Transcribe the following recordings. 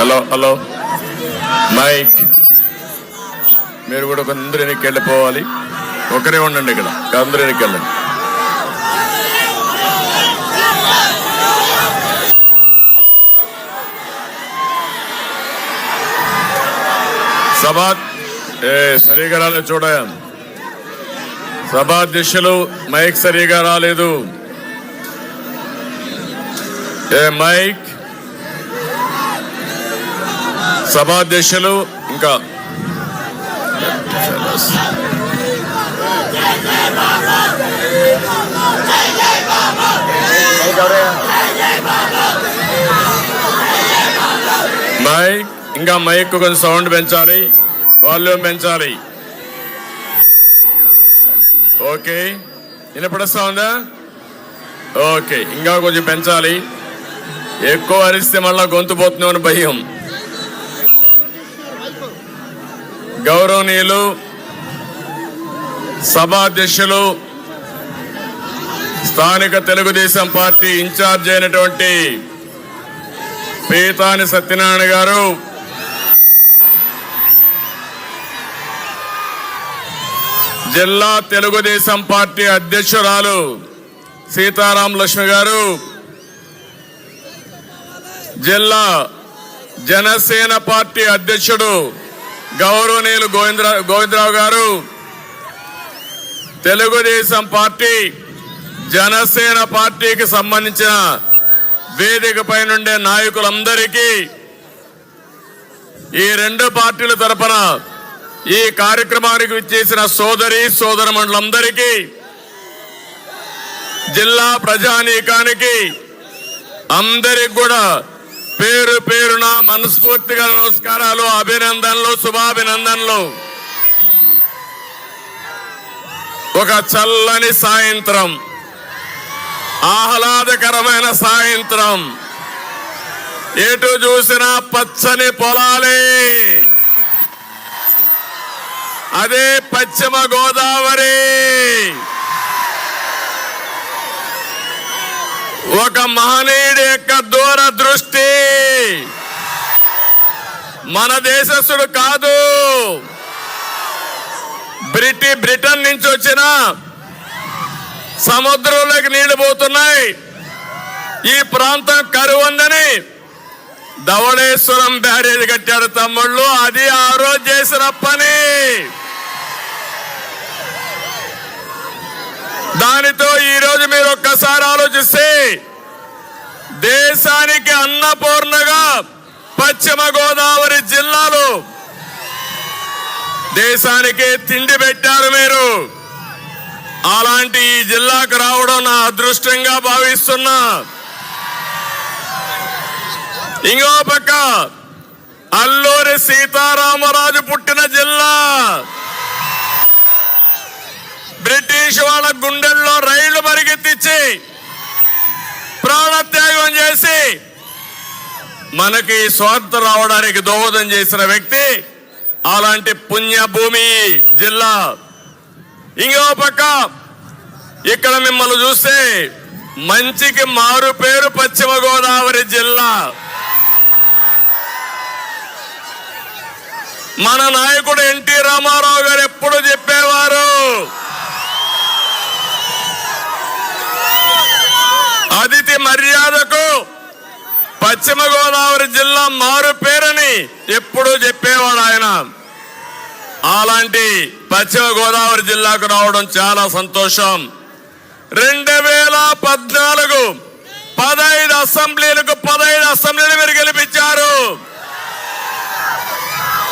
Hello hello mic, మీరు కూడా అందరూ వెనక్కి వెళ్ళిపోవాలి. ఒకరే ఉండండి ఇక్కడ, అందరూ వెనక్కి వెళ్ళండి. సభా సరిగా రాలేదు చూడ, సభాధ్యక్షులు మైక్ సరిగా రాలేదు. మైక్ సభాధ్యక్షులు ఇంకా మైక్ కొంచెం సౌండ్ పెంచాలి, వాల్యూమ్ పెంచాలి. ఓకే, వినపడస్తా ఉందా? ఓకే, ఇంకా కొంచెం పెంచాలి. ఎక్కువ అరిస్తే మళ్ళా గొంతు పోతున్నామని భయం. గౌరవనీయులు సభాధ్యక్షులు, స్థానిక తెలుగుదేశం పార్టీ ఇన్ఛార్జ్ అయినటువంటి పీతాని సత్యనారాయణ గారు, జిల్లా తెలుగుదేశం పార్టీ అధ్యక్షురాలు సీతారాం లక్ష్మి గారు, జిల్లా జనసేన పార్టీ అధ్యక్షుడు గౌరవనీయులు గోవిందరావు గారు, తెలుగుదేశం పార్టీ జనసేన పార్టీకి సంబంధించిన వేదిక పైనుండే నాయకులందరికీ, ఈ రెండు పార్టీల తరపున ఈ కార్యక్రమానికి విచ్చేసిన సోదరమండలందరికీ, జిల్లా ప్రజానీకానికి అందరికి కూడా పేరు పేరున మనస్ఫూర్తిగా నమస్కారాలు, అభినందనలు, శుభాభినందనలు. ఒక చల్లని సాయంత్రం, ఆహ్లాదకరమైన సాయంత్రం, ఎటు చూసినా పచ్చని పొలాలే. అదే పశ్చిమ గోదావరి. ఒక మహనీయుడి యొక్క దూరదృష్టి. మన దేశస్థుడు కాదు, బ్రిటన్ నుంచి వచ్చిన సముద్రంలోకి నీళ్లు పోతున్నాయి, ఈ ప్రాంతం కరువు ఉందని ధవళేశ్వరం బ్యారేజ్ కట్టాడు తమ్ముళ్ళు. అది ఆ రోజు చేసిన పని. దానితో ఈ రోజు మీరు ఒక్కసారి ఆలోచిస్తే, దేశానికి అన్నపూర్ణగా పశ్చిమ గోదావరి జిల్లాలో దేశానికి తిండి పెట్టారు మీరు. అలాంటి ఈ జిల్లాకు రావడం నా అదృష్టంగా భావిస్తున్నా. ఇంకో పక్క అల్లూరి సీతారామరాజు పుట్టిన జిల్లా. బ్రిటిష్ వాళ్ళ గుండెల్లో రైళ్లు పరిగెత్తించి ప్రాణత్యాగం చేసి మనకి స్వాతంత్రం రావడానికి దోహదం చేసిన వ్యక్తి. అలాంటి పుణ్యభూమి జిల్లా. ఇంకో పక్క ఇక్కడ మిమ్మల్ని చూస్తే మంచికి మారు పేరు పశ్చిమ గోదావరి జిల్లా. మన నాయకుడు ఎన్టీ రామారావు గారు ఎప్పుడు చెప్పేవారు, అతిథి మర్యాదకు పశ్చిమ గోదావరి జిల్లా మారు పేరని ఎప్పుడూ చెప్పేవాడు ఆయన. అలాంటి పశ్చిమ గోదావరి జిల్లాకు రావడం చాలా సంతోషం. 2014 15 అసెంబ్లీలకు 15 అసెంబ్లీలు మీరు గెలిపించారు.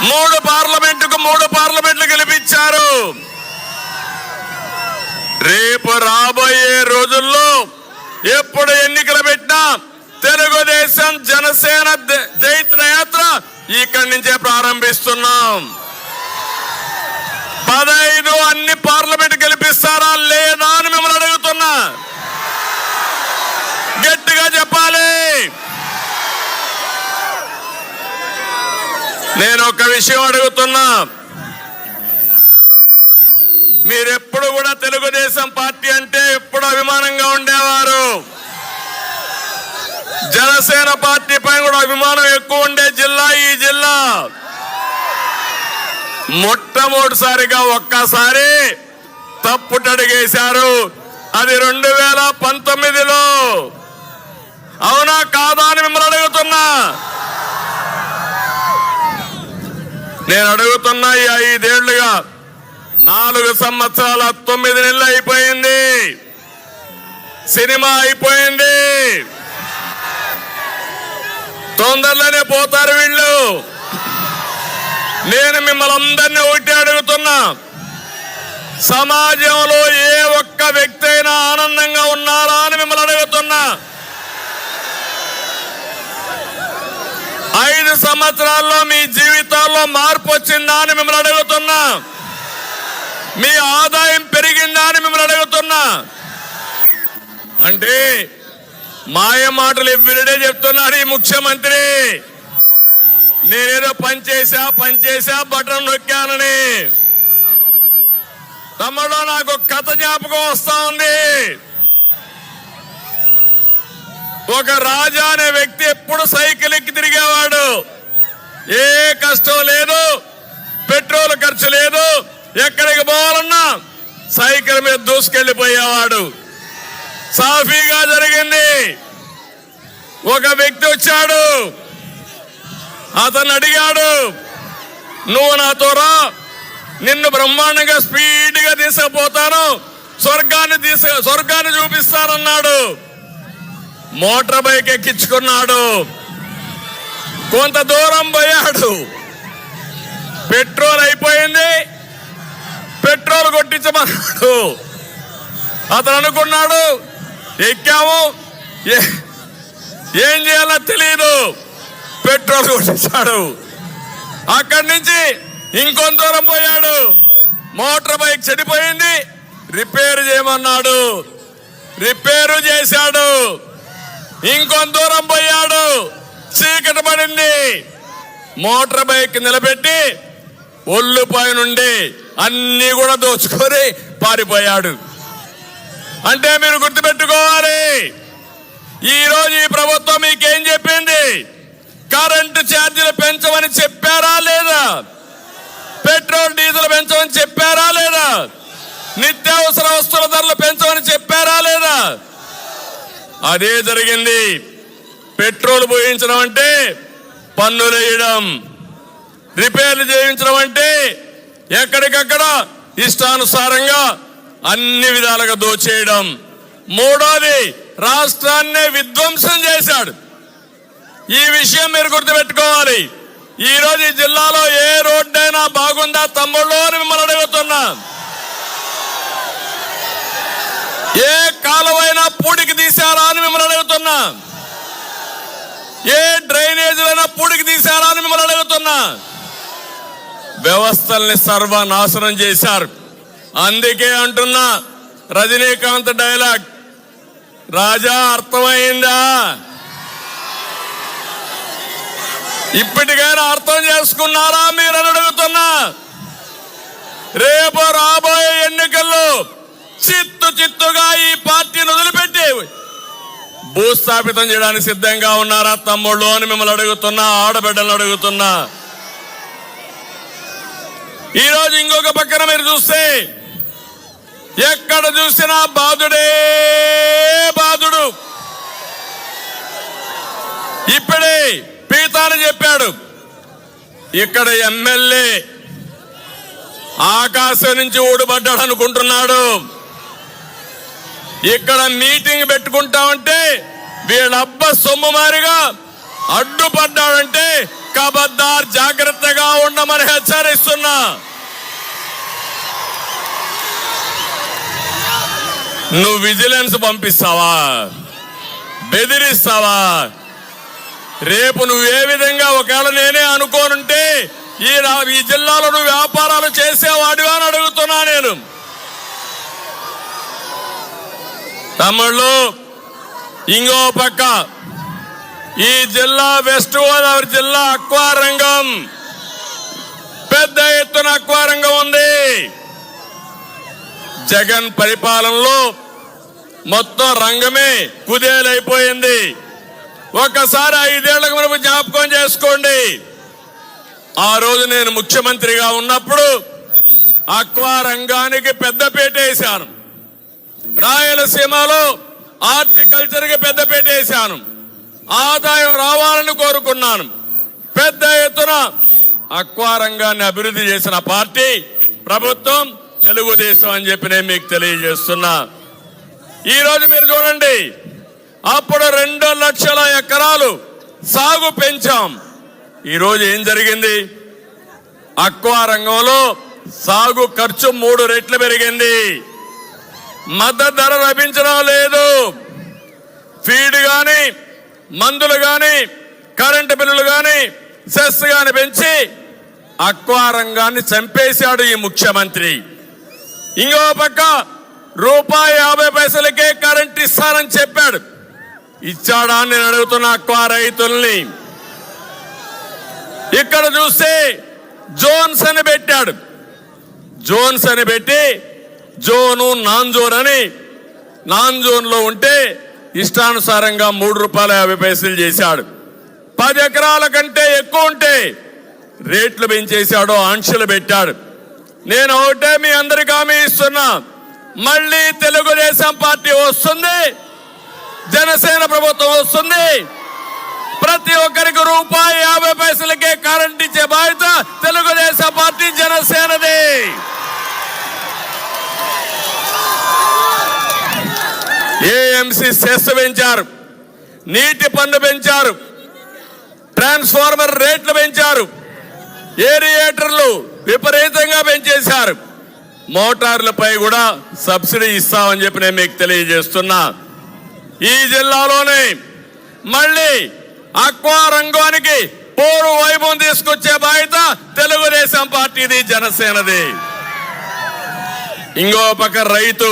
3 పార్లమెంటుకు 3 పార్లమెంట్లు గెలిపించారు. రేపు రాబోయే రోజుల్లో ఎప్పుడు ఎన్నికలు పెట్టినా తెలుగుదేశం జనసేన జైత్రయాత్ర ఇక్కడి నుంచే ప్రారంభిస్తున్నాం. 15 అన్ని పార్లమెంట్ గెలిపిస్తారా లేదా అని మిమ్మల్ని అడుగుతున్నా. గట్టిగా చెప్పాలి. నేను ఒక విషయం అడుగుతున్నా, మీరెప్పుడు కూడా తెలుగుదేశం పార్టీ అంటే ఎప్పుడు అభిమానంగా ఉండేవారు. జనసేన పార్టీ పై కూడా అభిమానం ఎక్కువ ఉండే జిల్లా మొట్టమొదటిసారిగా ఒక్కసారి తప్పుటడిగేశారు. అది 2019లో. అవునా కాదా అని మిమ్మల్ని అడుగుతున్నా. నేను అడుగుతున్నా, ఈ 5 ఏళ్లుగా 4 సంవత్సరాల 9 నెలలు అయిపోయింది. సినిమా అయిపోయింది. తొందరలోనే పోతారు వీళ్ళు. నేను మిమ్మల్ని అందరినీ ఒకటి అడుగుతున్నా, సమాజంలో ఏ ఒక్క వ్యక్తి అయినా ఆనందంగా ఉన్నారా అని మిమ్మల్ని అడుగుతున్నా. 5 సంవత్సరాల్లో మీ జీవితాల్లో మార్పు వచ్చిందా అని మిమ్మల్ని అడుగుతున్నా. మీ ఆదాయం పెరిగిందా అని మిమ్మల్ని అడుగుతున్నా. అంటే మాయ మాటలు ఎవ్రీడే చెప్తున్నాడు ఈ ముఖ్యమంత్రి. నేనేదో పనిచేసా బటన్ నొక్కానని. తమ్ముడు, నాకు కథ జ్ఞాపకం వస్తా ఉంది. ఒక రాజా అనే వ్యక్తి ఎప్పుడు సైకిల్ ఎక్కి తిరిగేవాడు. ఏ కష్టం లేదు, పెట్రోల్ ఖర్చు లేదు. ఎక్కడికి పోవాలన్నా సైకిల్ మీద దూసుకెళ్లిపోయేవాడు. సాఫీగా జరిగింది. ఒక వ్యక్తి వచ్చాడు, అతను అడిగాడు, నువ్వు నాతో రా, నిన్ను బ్రహ్మాండంగా స్పీడ్గా తీసుకుపోతాను, స్వర్గాన్ని చూపిస్తానన్నాడు. Motor bike ఎక్కించుకున్నాడు. కొంత దూరం పోయాడు, పెట్రోల్ అయిపోయింది. పెట్రోల్ కొట్టించమన్నాడు. అతను అనుకున్నాడు, ఎక్కాము, ఏం చేయాలో తెలియదు, పెట్రోల్ కొట్టించాడు. అక్కడి నుంచి ఇంకొంత దూరం పోయాడు, మోటార్ బైక్ చెడిపోయింది, రిపేర్ చేయమన్నాడు. రిపేరు చేశాడు. ఇంకొంత దూరం పోయాడు, చీకటి పడింది. మోటార్ బైక్ నిలబెట్టి ఒళ్ళుపై నుండి అన్ని కూడా దోచుకొని పారిపోయాడు. అంటే మీరు గుర్తుపెట్టుకోవాలి, ఈరోజు ఈ ప్రభుత్వం మీకేం చెప్పింది? కరెంటు ఛార్జీలు పెంచమని చెప్పారా లేదా? పెట్రోల్ డీజిల్ పెంచమని చెప్పారా లేదా? నిత్యావసర వస్తువుల ధరలు పెంచమని చెప్పారా లేదా? అదే జరిగింది. పెట్రోల్ పోయించడం అంటే పన్నులు వేయడం, రిపేర్లు చేయించడం అంటే ఎక్కడికక్కడ ఇష్టానుసారంగా అన్ని విధాలుగా దోచేయడం. మూడోది, రాష్ట్రాన్నే విధ్వంసం చేశాడు. ఈ విషయం మీరు గుర్తుపెట్టుకోవాలి. ఈ రోజు ఈ జిల్లాలో ఏ రోడ్డైనా బాగుందా తమ్ముళ్ళు అని మిమ్మల్ని అడుగుతున్నా. ఏ కాలువైనా పూడికి తీశారా అని మిమ్మల్ని అడుగుతున్నా. ఏ డ్రైనేజీలైనా పూడికి తీశారా అని మిమ్మల్ని అడుగుతున్నా. వ్యవస్థల్ని సర్వనాశనం చేశారు. అందుకే అంటున్నా, రజనీకాంత్ డైలాగ్, రాజా అర్థమైందా? ఇప్పటికైనా అర్థం చేసుకున్నారా మీరు అని అడుగుతున్నా. రేపు రాబోయే ఎన్నికల్లో చిత్తుగా ఈ పార్టీని వదిలిపెట్టి భూస్థాపితం చేయడానికి సిద్ధంగా ఉన్నారా తమ్ముళ్ళు అని మిమ్మల్ని అడుగుతున్నా, ఆడబిడ్డలను అడుగుతున్నా. ఈరోజు ఇంకొక పక్కన మీరు చూస్తే ఎక్కడ చూసినా బాధుడే బాధుడు. ఇప్పుడే పీతాని చెప్పాడు, ఇక్కడ ఎమ్మెల్యే ఆకాశం నుంచి ఊడిపడ్డాడు అనుకుంటున్నాడు. ఇక్కడ మీటింగ్ పెట్టుకుంటామంటే వీళ్ళబ్బ సొమ్ము మారిగా అడ్డుపడ్డాడంటే కబద్దార్, జాగ్రత్తగా ఉండమని హెచ్చరిస్తున్నా. నువ్వు విజిలెన్స్ పంపిస్తావా? బెదిరిస్తావా? రేపు నువ్వు ఏ విధంగా, ఒకవేళ నేనే అనుకోనుంటే ఈ జిల్లాలో నువ్వు వ్యాపారాలు చేసేవాడివా అని అడుగుతున్నా నేను. తమ్ముళ్ళు, ఇంకో పక్క ఈ జిల్లా వెస్ట్ గోదావరి జిల్లా అక్వా రంగం, పెద్ద ఎత్తున అక్వా రంగం ఉంది. జగన్ పరిపాలనలో మొత్తం రంగమే కుదేలైపోయింది. ఒక్కసారి 5 ఏళ్లకు మనం జ్ఞాపకం చేసుకోండి. ఆ రోజు నేను ముఖ్యమంత్రిగా ఉన్నప్పుడు అక్వా రంగానికి పెద్దపీట వేశాను. రాయలసీమలో హార్టికల్చర్ కి పెద్దపీట వేశాను. ఆదాయం రావాలని కోరుకున్నాను. పెద్ద ఎత్తున అక్వా రంగాన్ని అభివృద్ధి చేసిన పార్టీ ప్రభుత్వం తెలుగుదేశం అని చెప్పి నేను మీకు తెలియజేస్తున్నా. ఈ రోజు మీరు చూడండి, అప్పుడు 2 లక్షల ఎకరాలు సాగు పెంచాం. ఈ రోజు ఏం జరిగింది? అక్వా రంగంలో సాగు ఖర్చు 3 రెట్లు పెరిగింది. మద్దతు ధర లభించడం లేదు. ఫీడ్ గాని, మందులు గాని, కరెంటు బిల్లులు గాని, సెస్ గాని పెంచి అక్వా రంగాన్ని చంపేశాడు ఈ ముఖ్యమంత్రి. ఇంకో పక్క ₹1.50కే కరెంట్ ఇస్తానని చెప్పాడు. ఇచ్చాడా అని నేను అడుగుతున్న అక్వా రైతుల్ని. ఇక్కడ చూస్తే జోన్స్ అని పెట్టాడు. జోన్స్ అని పెట్టి జోను, నాన్ జోన్ అని, నాన్ జోన్ లో ఉంటే ఇష్టానుసారంగా ₹3.50 చేశాడు. 10 ఎకరాల కంటే ఎక్కువ ఉంటే రేట్లు పెంచేశాడు, ఆంక్షలు పెట్టాడు. నేను ఒకటే మీ అందరికీ హామీ ఇస్తున్నా, మళ్ళీ తెలుగుదేశం పార్టీ వస్తుంది, జనసేన ప్రభుత్వం వస్తుంది. ప్రతి ఒక్కరికి ₹1.50కే కరెంట్ ఇచ్చే బాధ్యత తెలుగుదేశం పార్టీ, జనసేనది. ఏఎంసీ సెస్ పెంచారు, నీటి పన్ను పెంచారు, ట్రాన్స్ఫార్మర్ రేట్లు పెంచారు, ఏరియేటర్లు విపరీతంగా పెంచేశారు. మోటార్లపై కూడా సబ్సిడీ ఇస్తామని చెప్పి నేను మీకు తెలియజేస్తున్నా. ఈ జిల్లాలోనే మళ్ళీ అక్వా రంగానికి పూర్వ వైభవం తీసుకొచ్చే బాధ్యత తెలుగుదేశం పార్టీది, జనసేనది. ఇంకో పక్క రైతు,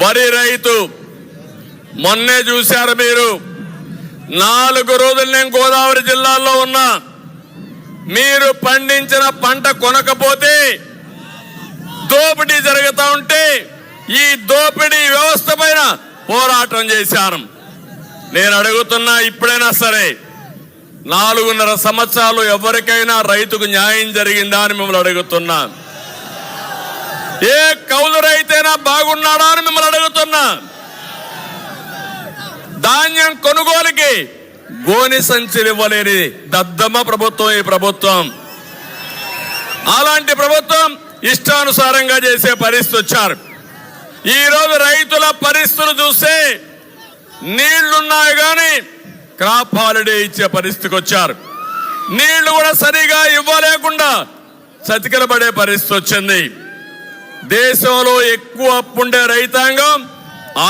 వరి రైతు. మొన్నే చూశారు మీరు, 4 రోజులు నేను గోదావరి జిల్లాలో ఉన్నా. మీరు పండించిన పంట కొనకపోతే దోపిడీ జరుగుతూ ఉంటే ఈ దోపిడీ వ్యవస్థ పైన పోరాటం చేశాను. నేను అడుగుతున్నా, ఇప్పుడైనా సరే 4.5 సంవత్సరాలు ఎవరికైనా రైతుకు న్యాయం జరిగిందా అని మిమ్మల్ని అడుగుతున్నా. ఏ కౌలు రైతైనా బాగున్నాడా అని మిమ్మల్ని అడుగుతున్నా. ధాన్యం కొనుగోలుకి గోని సంచులు ఇవ్వలేని దద్దమ్మ ప్రభుత్వం ఈ ప్రభుత్వం. అలాంటి ప్రభుత్వం ఇష్టానుసారంగా చేసే పరిస్థితి వచ్చారు. ఈ రోజు రైతుల పరిస్థితులు చూస్తే నీళ్లున్నాయి కానీ క్రాప్ హాలిడే ఇచ్చే పరిస్థితికి వచ్చారు. నీళ్లు కూడా సరిగా ఇవ్వలేకుండా చతికిల పడే పరిస్థితి వచ్చింది. దేశంలో ఎక్కువ అప్పుండే రైతాంగం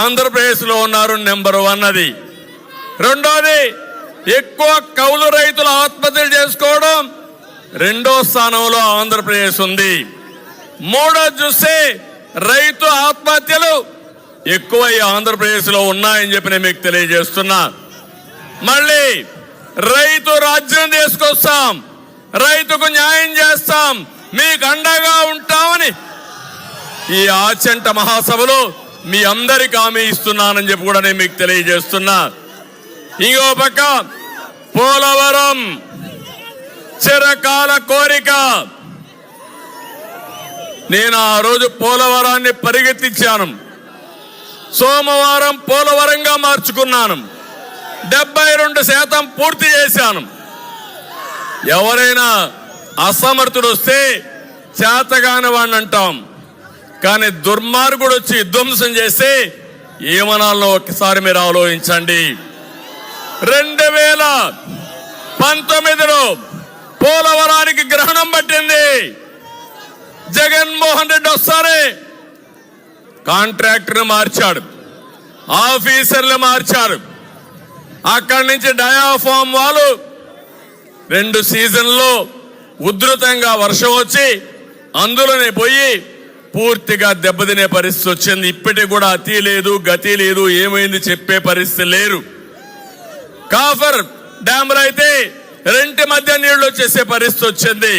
ఆంధ్రప్రదేశ్ లో ఉన్నారు, నెంబర్ 1 అది. రెండోది, ఎక్కువ కౌలు రైతులు ఆత్మహత్యలు చేసుకోవడం 2వ స్థానంలో ఆంధ్రప్రదేశ్ ఉంది. మూడోది చూస్తే రైతు ఆత్మహత్యలు ఎక్కువ ఆంధ్రప్రదేశ్ లో ఉన్నాయని చెప్పి నేను మీకు తెలియజేస్తున్నా. మళ్ళీ రైతు రాజ్యం తీసుకొస్తాం, రైతుకు న్యాయం చేస్తాం, మీకు అండగా ఉంటామని ఈ ఆచంట మహాసభలో మీ అందరికి హామీ ఇస్తున్నానని చెప్పి కూడా నేను మీకు తెలియజేస్తున్నా. ఇంకో పక్క పోలవరం చిరకాల కోరిక. నేను ఆ రోజు పోలవరాన్ని పరిగెత్తించాను. సోమవారం పోలవరంగా మార్చుకున్నాను. 72% పూర్తి చేశాను. ఎవరైనా అసమర్థుడు వస్తే చేతగాని వాడిని అంటాం, కానీ దుర్మార్గుడు వచ్చి ధ్వంసం చేస్తే ఏమనాలో ఒకసారి మీరు ఆలోచించండి. 2019లో పోలవరానికి గ్రహణం పట్టింది. జగన్మోహన్ రెడ్డి వస్తారే కాంట్రాక్టర్ మార్చాడు, ఆఫీసర్లు మార్చారు. అక్కడి నుంచి డయాఫామ్ వాళ్ళు 2 సీజన్లో ఉధృతంగా వర్షం వచ్చి అందులోనే పోయి పూర్తిగా దెబ్బతినే పరిస్థితి వచ్చింది. ఇప్పటికి కూడా అతి లేదు, గతి లేదు, ఏమైంది చెప్పే పరిస్థితి లేరు. కాఫర్ డ్యామ్లో అయితే 2 మధ్య నీళ్లు వచ్చేసే పరిస్థితి వచ్చింది.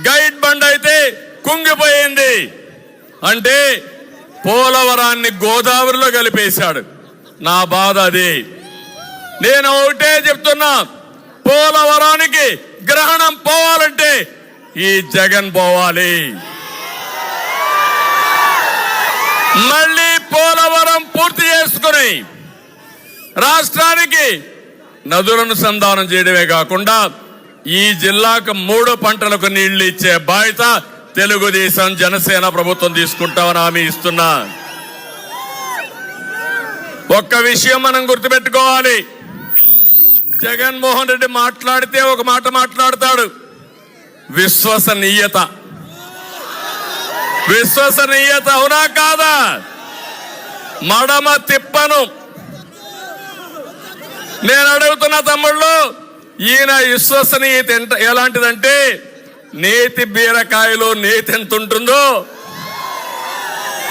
గైడ్ బండ్ అయితే కుంగిపోయింది. అంటే పోలవరాన్ని గోదావరిలో కలిపేశాడు. నా బాధ అది. నేను ఒకటే చెప్తున్నా, పోలవరానికి గ్రహణం పోవాలంటే ఈ జగన్ పోవాలి. మళ్ళీ పోలవరం పూర్తి చేసుకుని రాష్ట్రానికి నదులను సంధానం చేయడమే కాకుండా ఈ జిల్లాకు 3 పంటలకు నీళ్లు ఇచ్చే బాధ్యత తెలుగుదేశం జనసేన ప్రభుత్వం తీసుకుంటామని హామీ ఇస్తున్నా. ఒక్క విషయం మనం గుర్తుపెట్టుకోవాలి. జగన్మోహన్ రెడ్డి మాట్లాడితే ఒక మాట మాట్లాడతాడు, విశ్వసనీయత. విశ్వసనీయత అవునా కాదా? మడమ తిప్పను. నేను అడుగుతున్న తమ్ముళ్ళు, ఈయన విశ్వసనీయత ఎలాంటిదంటే నేతి బీరకాయలో నేతి ఎంత ఉంటుందో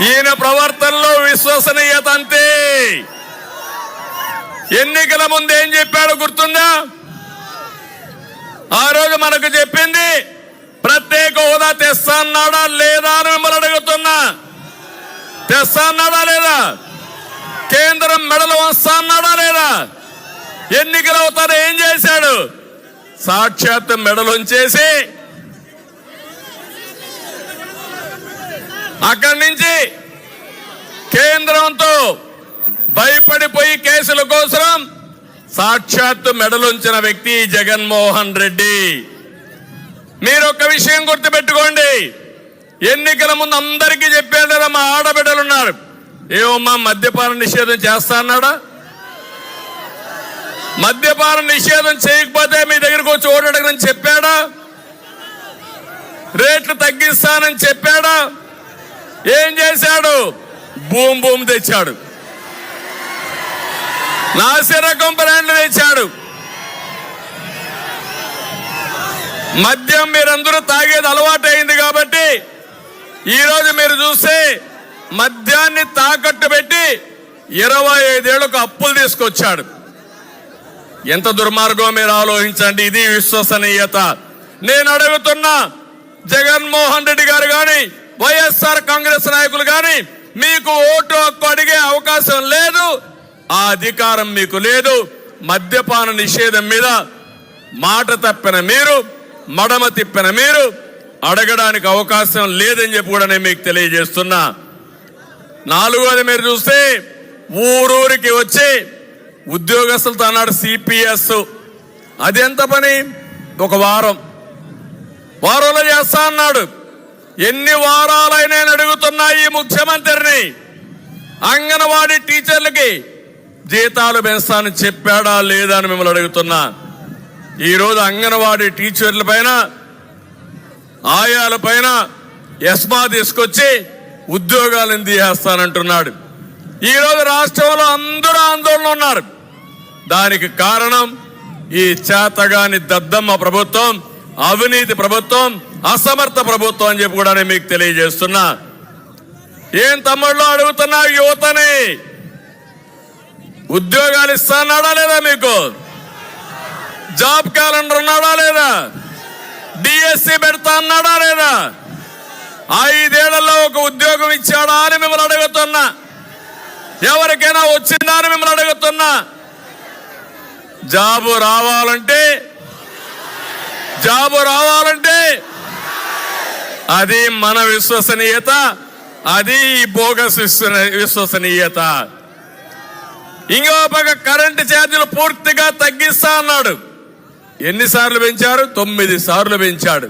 ఈయన ప్రవర్తనలో విశ్వసనీయత అంతే. ఎన్నికల ముందు ఏం చెప్పాడో గుర్తుందా? ఆ రోజు మనకు చెప్పింది ప్రత్యేక హోదా తెస్తా అన్నాడా లేదా అని మిమ్మల్ని అడుగుతున్నా. తెస్తా అన్నాడా లేదా? కేంద్రం మెడలు వస్తా అన్నాడా లేదా? ఎన్నికలు అవుతారో ఏం చేశాడు? సాక్షాత్ మెడలుంచేసి అక్కడి నుంచి కేంద్రంతో భయపడిపోయి కేసుల కోసం సాక్షాత్తు మెడలుంచిన వ్యక్తి జగన్మోహన్ రెడ్డి. మీరు ఒక్క విషయం గుర్తుపెట్టుకోండి. ఎన్నికల ముందు అందరికీ చెప్పాడు కదా, మా ఆడబిడ్డలున్నారు, ఏమమ్మా మద్యపాన నిషేధం చేస్తా అన్నాడా? మద్యపాన నిషేధం చేయకపోతే మీ దగ్గరకు వచ్చి ఓడగని చెప్పాడా? రేట్లు తగ్గిస్తానని చెప్పాడా? ఏం చేశాడు? భూమి తెచ్చాడు, నాసిరకం బ్రాండ్లు తెచ్చాడు. మద్యం మీరందరూ తాగేది అలవాటు అయింది కాబట్టి ఈరోజు మీరు చూస్తే మద్యాన్ని తాకట్టు పెట్టి 25 ఏళ్లకు అప్పులు తీసుకొచ్చాడు. ఎంత దుర్మార్గం మీరు ఆలోచించండి. ఇది విశ్వసనీయత. నేను అడుగుతున్నా, జగన్మోహన్ రెడ్డి గారు గాని వైఎస్ఆర్ కాంగ్రెస్ నాయకులు గాని మీకు ఓటు హక్కు అడిగే అవకాశం లేదు, ఆ అధికారం మీకు లేదు. మద్యపాన నిషేధం మీద మాట తప్పిన మీరు, మడమ తిప్పిన మీరు అడగడానికి అవకాశం లేదని చెప్పి కూడా నేను మీకు తెలియజేస్తున్నా. 4వది మీరు చూస్తే ఊరూరికి వచ్చి ఉద్యోగస్తులతో అన్నాడు సిపిఎస్. అది ఎంత పని? ఒక వారంలో చేస్తా అన్నాడు. ఎన్ని వారాలైనా అడుగుతున్నా ఈ ముఖ్యమంత్రిని, అంగన్వాడీ టీచర్లకి జీతాలు పెంచాలని చెప్పాడా లేదా అని మిమ్మల్ని అడుగుతున్నా. ఈరోజు అంగన్వాడీ టీచర్ల పైన, ఆయాల పైన ఎస్మా తీసుకొచ్చి ఉద్యోగాలను తీసేస్తానంటున్నాడు. ఈరోజు రాష్ట్రంలో అందరూ ఆందోళన ఉన్నారు. దానికి కారణం ఈ చేతగాని దద్దమ్మ ప్రభుత్వం, అవినీతి ప్రభుత్వం, అసమర్థ ప్రభుత్వం అని చెప్పి కూడా నేను మీకు తెలియజేస్తున్నా. ఏం తమ్ముళ్ళు అడుగుతున్నా, యువతని ఉద్యోగాలు ఇస్తాన్నాడా లేదా? మీకు జాబ్ క్యాలెండర్ ఉన్నాడా లేదా? డిఎస్సి పెడతా అన్నాడా లేదా? 5 ఏళ్లలో ఒక ఉద్యోగం ఇచ్చాడా అని మిమ్మల్ని అడుగుతున్నా. ఎవరికైనా వచ్చిందా అని మిమ్మల్ని అడుగుతున్నా. జాబు రావాలంటే అది మన విశ్వసనీయత, అది బోగస్ విశ్వసనీయత. ఇంకో పక్క కరెంటు ఛార్జీలు పూర్తిగా తగ్గిస్తా అన్నాడు. ఎన్నిసార్లు పెంచారు? 9 సార్లు పెంచాడు.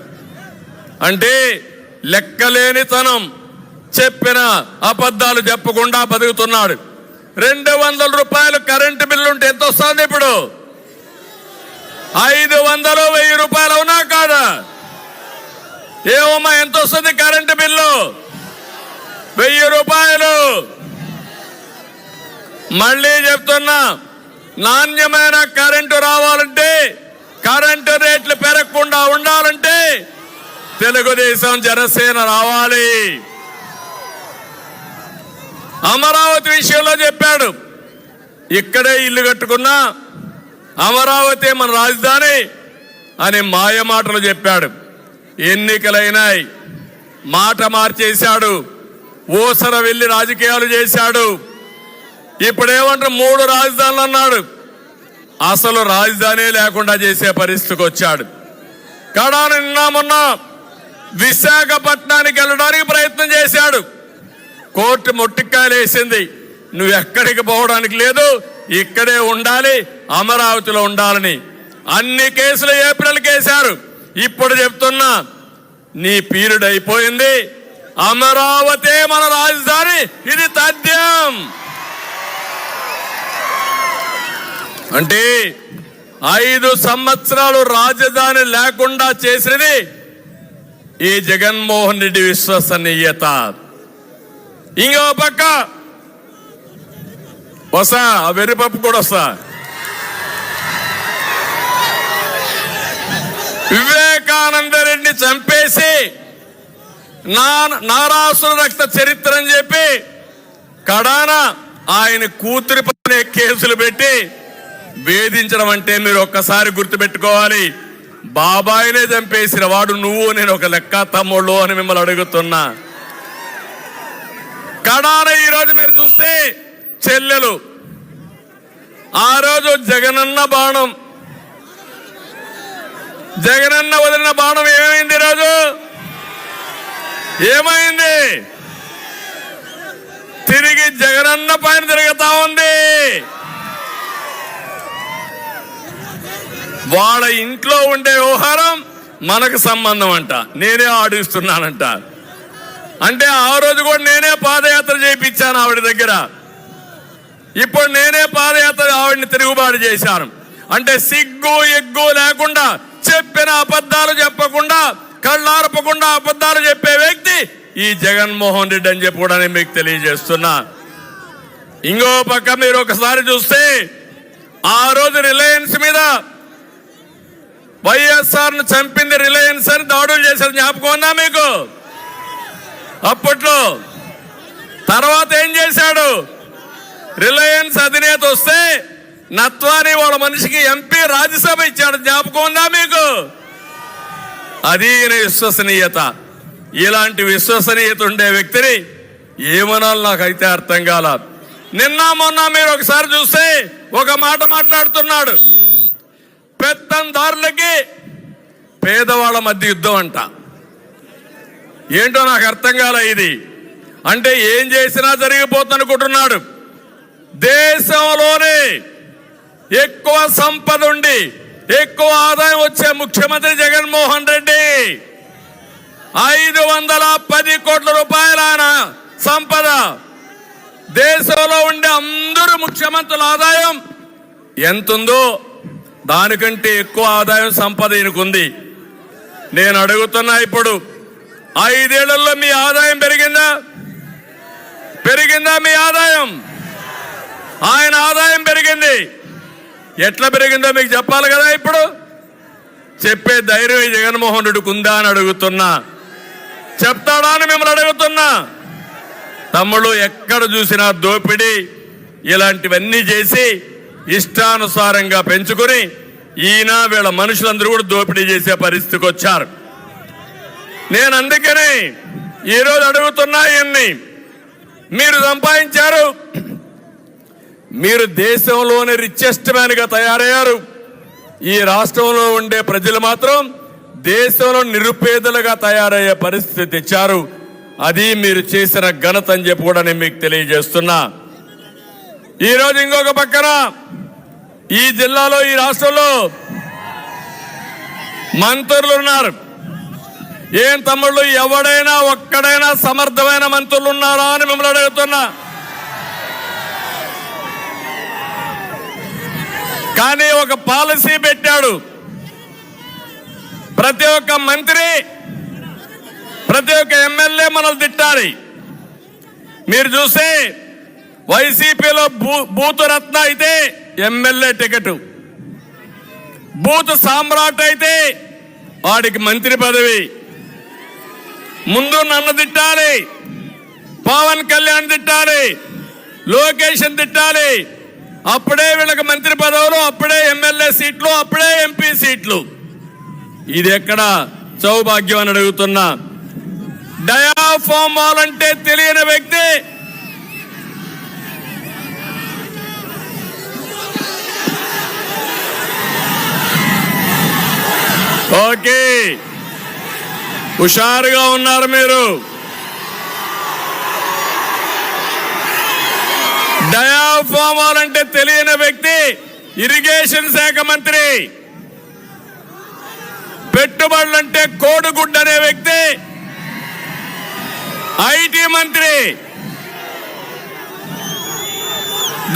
అంటే లెక్కలేనితనం, చెప్పిన అబద్ధాలు చెప్పకుండా బతుకుతున్నాడు. 200 రూపాయలు కరెంటు బిల్లు ఉంటే ఎంత వస్తుంది? ఇప్పుడు 500, 1000 రూపాయలు అవునా కాదా? ఏమమ్మా ఎంత వస్తుంది కరెంటు బిల్లు? 1000 రూపాయలు. మళ్ళీ చెప్తున్నా, నాణ్యమైన కరెంటు రావాలంటే, కరెంటు రేట్లు పెరగకుండా ఉండాలంటే తెలుగుదేశం జనసేన రావాలి. అమరావతి విషయంలో చెప్పాడు, ఇక్కడే ఇల్లు కట్టుకున్నా అమరావతి మన రాజధాని అని మాయ మాటలు చెప్పాడు. ఎన్నికలైనాయి, మాట మార్చేశాడు, ఊసర వెళ్లి రాజకీయాలు చేశాడు. ఇప్పుడేమంటారు? 3 రాజధానులు అన్నాడు. అసలు రాజధాని లేకుండా చేసే పరిస్థితికి వచ్చాడు. కడాన నిన్న మొన్న విశాఖపట్నానికి వెళ్ళడానికి ప్రయత్నం చేశాడు. కోర్టు మొట్టికాయలు వేసింది, నువ్వు ఎక్కడికి పోవడానికి లేదు, ఇక్కడే ఉండాలి, అమరావతిలో ఉండాలని. అన్ని కేసులు ఏప్రిల్కి వేశారు. ఇప్పుడు చెప్తున్నా, నీ పీరియడ్ అయిపోయింది, అమరావతి మన రాజధాని, ఇది తథ్యం. అంటే 5 సంవత్సరాలు రాజధాని లేకుండా చేసినది ఈ జగన్మోహన్ రెడ్డి విశ్వసనీయత. ఇంకో పక్క వస్తా, ఆ వెర్రిపప్పు కూడా వస్తా. వివేకానంద రెడ్డిని చంపేసి నారాసుర రక్త చరిత్ర అని చెప్పి కడాన ఆయన కూతురి పైన కేసులు పెట్టి వేధించడం అంటే మీరు ఒక్కసారి గుర్తుపెట్టుకోవాలి. బాబాయినే చంపేసిన వాడు నువ్వు, నేను ఒక లెక్క తమ్ముళ్ళు అని మిమ్మల్ని అడుగుతున్నా. కడాన ఈరోజు మీరు చూస్తే చెల్లెలు, ఆ రోజు జగనన్న బాణం, జగనన్న వదిలిన బాణం ఏమైంది? ఈరోజు ఏమైంది? తిరిగి జగనన్న పైన తిరుగుతా ఉంది. వాళ్ళ ఇంట్లో ఉండే వ్యవహారం మనకు సంబంధం అంట, నేనే ఆడిస్తున్నానంట. అంటే ఆ రోజు కూడా నేనే పాదయాత్ర చేయించాను ఆవిడ దగ్గర, ఇప్పుడు నేనే పాదయాత్ర ఆవిడని తిరుగుబాటు చేశాను. అంటే సిగ్గు ఎగ్గు లేకుండా, చెప్పిన అబద్ధాలు చెప్పకుండా, కళ్ళార్పకుండా అబద్ధాలు చెప్పే వ్యక్తి ఈ జగన్మోహన్ రెడ్డి అని చెప్పి కూడా నేను మీకు తెలియజేస్తున్నా. ఇంకో పక్క మీరు ఒకసారి చూస్తే ఆ రోజు రిలయన్స్ మీద వైఎస్ఆర్ ను చంపింది రిలయన్స్ అని దాడులు చేశారు, జ్ఞాపకం ఉందా మీకు? అప్పట్లో తర్వాత ఏం చేశాడు? రిలయన్స్ అధినేత వస్తే నత్వాని వాళ్ళ మనిషికి ఎంపీ రాజ్యసభ ఇచ్చాడు, జ్ఞాపకం ఉందా మీకు? అది విశ్వసనీయత. ఇలాంటి విశ్వసనీయత ఉండే వ్యక్తిని ఏమనాలి నాకైతే అర్థం కాల. నిన్న మొన్న మీరు ఒకసారి చూస్తే ఒక మాట మాట్లాడుతున్నాడు, పెత్తందారులకి పేదవాళ్ళ మధ్య యుద్ధం అంట. ఏంటో నాకు అర్థం కాల ఇది. అంటే ఏం చేసినా జరిగిపోతుంది అనుకుంటున్నాడు. దేశంలోనే ఎక్కువ సంపద ఉండి ఎక్కువ ఆదాయం వచ్చే ముఖ్యమంత్రి జగన్మోహన్ రెడ్డి. 510 కోట్ల రూపాయల సంపద. దేశంలో ఉండే అందరూ ముఖ్యమంత్రుల ఆదాయం ఎంతుందో దానికంటే ఎక్కువ ఆదాయం సంపద ఈయనకుంది. నేను అడుగుతున్నా, ఇప్పుడు 5 ఏళ్లలో మీ ఆదాయం పెరిగిందా? పెరిగిందా మీ ఆదాయం? ఆయన ఆదాయం పెరిగింది. ఎట్లా పెరిగిందో మీకు చెప్పాలి కదా. ఇప్పుడు చెప్పే ధైర్యం ఈ జగన్మోహన్ రెడ్డికి ఉందా అని అడుగుతున్నా. చెప్తాడా అని మిమ్మల్ని అడుగుతున్నా. తమ్ముళ్ళు, ఎక్కడ చూసినా దోపిడీ ఇలాంటివన్నీ చేసి ఇష్టానుసారంగా పెంచుకుని ఈయన వీళ్ళ మనుషులందరూ కూడా దోపిడీ చేసే పరిస్థితికి వచ్చారు. నేను అందుకనే ఈరోజు అడుగుతున్నా, ఇవన్నీ మీరు సంపాదించారు, మీరు దేశంలోనే రిచెస్ట్ మ్యాన్ గా తయారయ్యారు. ఈ రాష్ట్రంలో ఉండే ప్రజలు మాత్రం దేశంలో నిరుపేదలుగా తయారయ్యే పరిస్థితి తెచ్చారు. అది మీరు చేసిన ఘనత అని చెప్పి కూడా నేను మీకు తెలియజేస్తున్నా. ఈరోజు ఇంకొక పక్కన ఈ జిల్లాలో, ఈ రాష్ట్రంలో మంత్రులు ఉన్నారు. ఏం తమ్ముళ్ళు, ఎవడైనా ఒక్కడైనా సమర్థమైన మంత్రులు ఉన్నారా అని మిమ్మల్ని అడుగుతున్నా. కానీ ఒక పాలసీ పెట్టాడు, ప్రతి ఒక్క మంత్రి, ప్రతి ఒక్క ఎమ్మెల్యే మనల్ని తిట్టాలి. మీరు చూస్తే వైసీపీలో బూత్ రత్న అయితే ఎమ్మెల్యే టికెట్, బూత్ సామ్రాట్ అయితే వాడికి మంత్రి పదవి. ముందు నన్ను తిట్టాలి, పవన్ కళ్యాణ్ తిట్టాలి, లోకేష్ తిట్టాలి, అప్పుడే వీళ్ళకి మంత్రి పదవులు, అప్పుడే ఎమ్మెల్యే సీట్లు, అప్పుడే ఎంపీ సీట్లు. ఇది ఎక్కడ సౌభాగ్యం అని అడుగుతున్నా. డయాఫామ్ వాల్ అంటే తెలియని వ్యక్తి ఓకే, హుషారుగా ఉన్నారు మీరు. డయాఫార్మాల్ అంటే తెలియని వ్యక్తి ఇరిగేషన్ శాఖ మంత్రి, పెట్టుబడులంటే కోడిగుడ్డు అనే వ్యక్తి ఐటీ మంత్రి,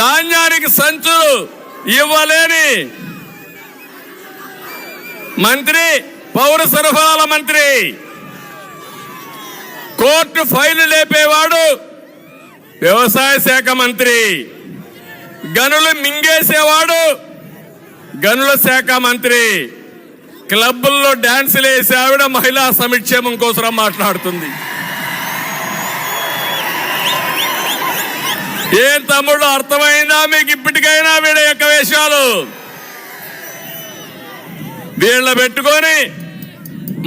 ధాన్యానికి సంచులు ఇవ్వలేని మంత్రి పౌర సరఫరాల మంత్రి, కోర్టు ఫైలు లేపేవాడు వ్యవసాయ శాఖ మంత్రి, గనులు మింగేసేవాడు గనుల శాఖ మంత్రి, క్లబ్బుల్లో డాన్సులు వేసే ఆవిడ మహిళా సంక్షేమం కోసం మాట్లాడుతుంది. ఏం తమ్ముడు, అర్థమైందా మీకు ఇప్పటికైనా వీళ్ళ యొక్క వేషాలు? వీళ్ళ పెట్టుకొని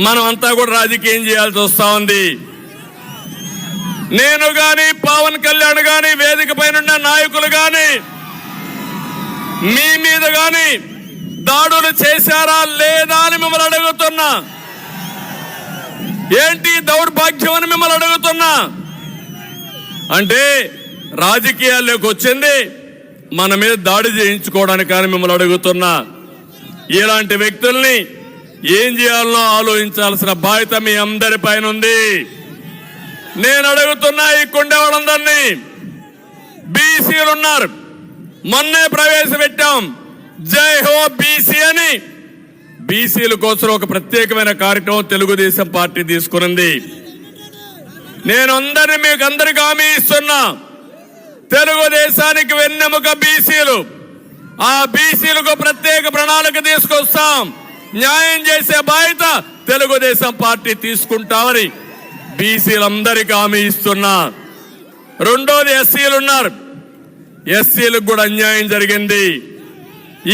మనం అంతా కూడా రాజకీయం చేయాల్సి వస్తా ఉంది. నేను గాని పవన్ కళ్యాణ్ గాని వేదిక పైన నాయకులు గాని మీ మీద గాని దాడులు చేశారా లేదా అని మిమ్మల్ని అడుగుతున్నా. ఏంటి దౌర్భాగ్యం అని మిమ్మల్ని అడుగుతున్నా. అంటే రాజకీయాల్లోకి వచ్చింది మన మీద దాడి చేయించుకోవడానికి కానీ మిమ్మల్ని అడుగుతున్నా. ఇలాంటి వ్యక్తుల్ని ఏం చేయాలనో ఆలోచించాల్సిన బాధ్యత మీ అందరి పైన ఉంది. నేను అడుగుతున్నా ఈ కొండేవాళ్ళందరినీ, బీసీలు ఉన్నారు, మొన్నే ప్రవేశపెట్టాం జై హో బీసీ అని. బీసీల కోసం ఒక ప్రత్యేకమైన కార్యక్రమం తెలుగుదేశం పార్టీ తీసుకున్నది. నేను మీకు అందరికీ హామీ ఇస్తున్నా, తెలుగుదేశానికి వెన్నెముక బీసీలు. ఆ బీసీలకు ప్రత్యేక ప్రణాళిక తీసుకొస్తాం, న్యాయం చేసే బాధ్యత తెలుగుదేశం పార్టీ తీసుకుంటామని బీసీలందరికీ హామీ ఇస్తున్నా. రెండోది ఎస్సీలు ఉన్నారు, ఎస్సీలకు కూడా అన్యాయం జరిగింది.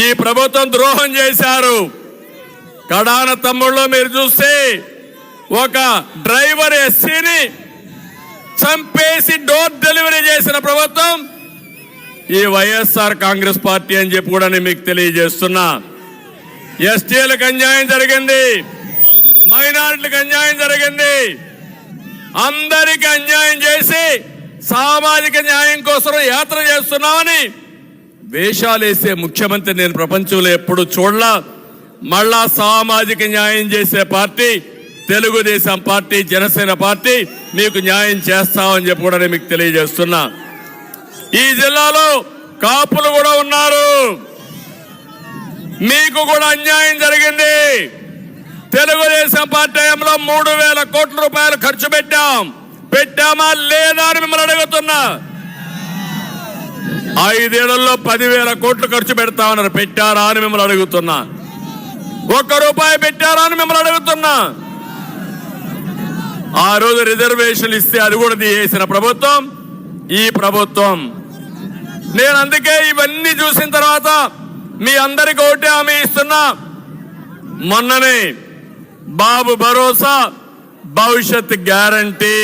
ఈ ప్రభుత్వం ద్రోహం చేశారు. కడాన తమ్ముళ్ళు మీరు చూస్తే ఒక డ్రైవర్ ఎస్సీని చంపేసి డోర్ డెలివరీ చేసిన ప్రభుత్వం ఈ వైఎస్ఆర్ కాంగ్రెస్ పార్టీ అని చెప్పి కూడా నేను మీకు తెలియజేస్తున్నా. ఎస్టీలకు అన్యాయం జరిగింది, మైనారిటీలకు అన్యాయం జరిగింది. అందరికి అన్యాయం చేసి సామాజిక న్యాయం కోసం యాత్ర చేస్తున్నామని వేషాలేసే ముఖ్యమంత్రి నేను ప్రపంచంలో ఎప్పుడు చూడలా. మళ్ళా సామాజిక న్యాయం చేసే party Telugu Desam party, Janasena party మీకు న్యాయం చేస్తామని చెప్పి కూడా నేను మీకు తెలియజేస్తున్నా. ఈ జిల్లాలో కాపులు కూడా ఉన్నారు, మీకు కూడా అన్యాయం జరిగింది. తెలుగుదేశం పార్టీ హయాంలో 3,000 కోట్ల రూపాయలు ఖర్చు పెట్టామా లేదా అని మిమ్మల్ని అడుగుతున్నా. 5 ఏళ్లలో 10,000 కోట్లు ఖర్చు పెడతామన్నారు, పెట్టారా అని మిమ్మల్ని అడుగుతున్నా. 1 రూపాయి పెట్టారా అని మిమ్మల్ని అడుగుతున్నా. ఆ రోజు రిజర్వేషన్లు ఇస్తే అది కూడా తీసేసిన ప్రభుత్వం ఈ ప్రభుత్వం. నేను అందుకే ఇవన్నీ చూసిన తర్వాత మీ అందరికీ ఒకటే హామీ ఇస్తున్నా. మొన్ననే బాబు భరోసా, భవిష్యత్ గ్యారంటీ,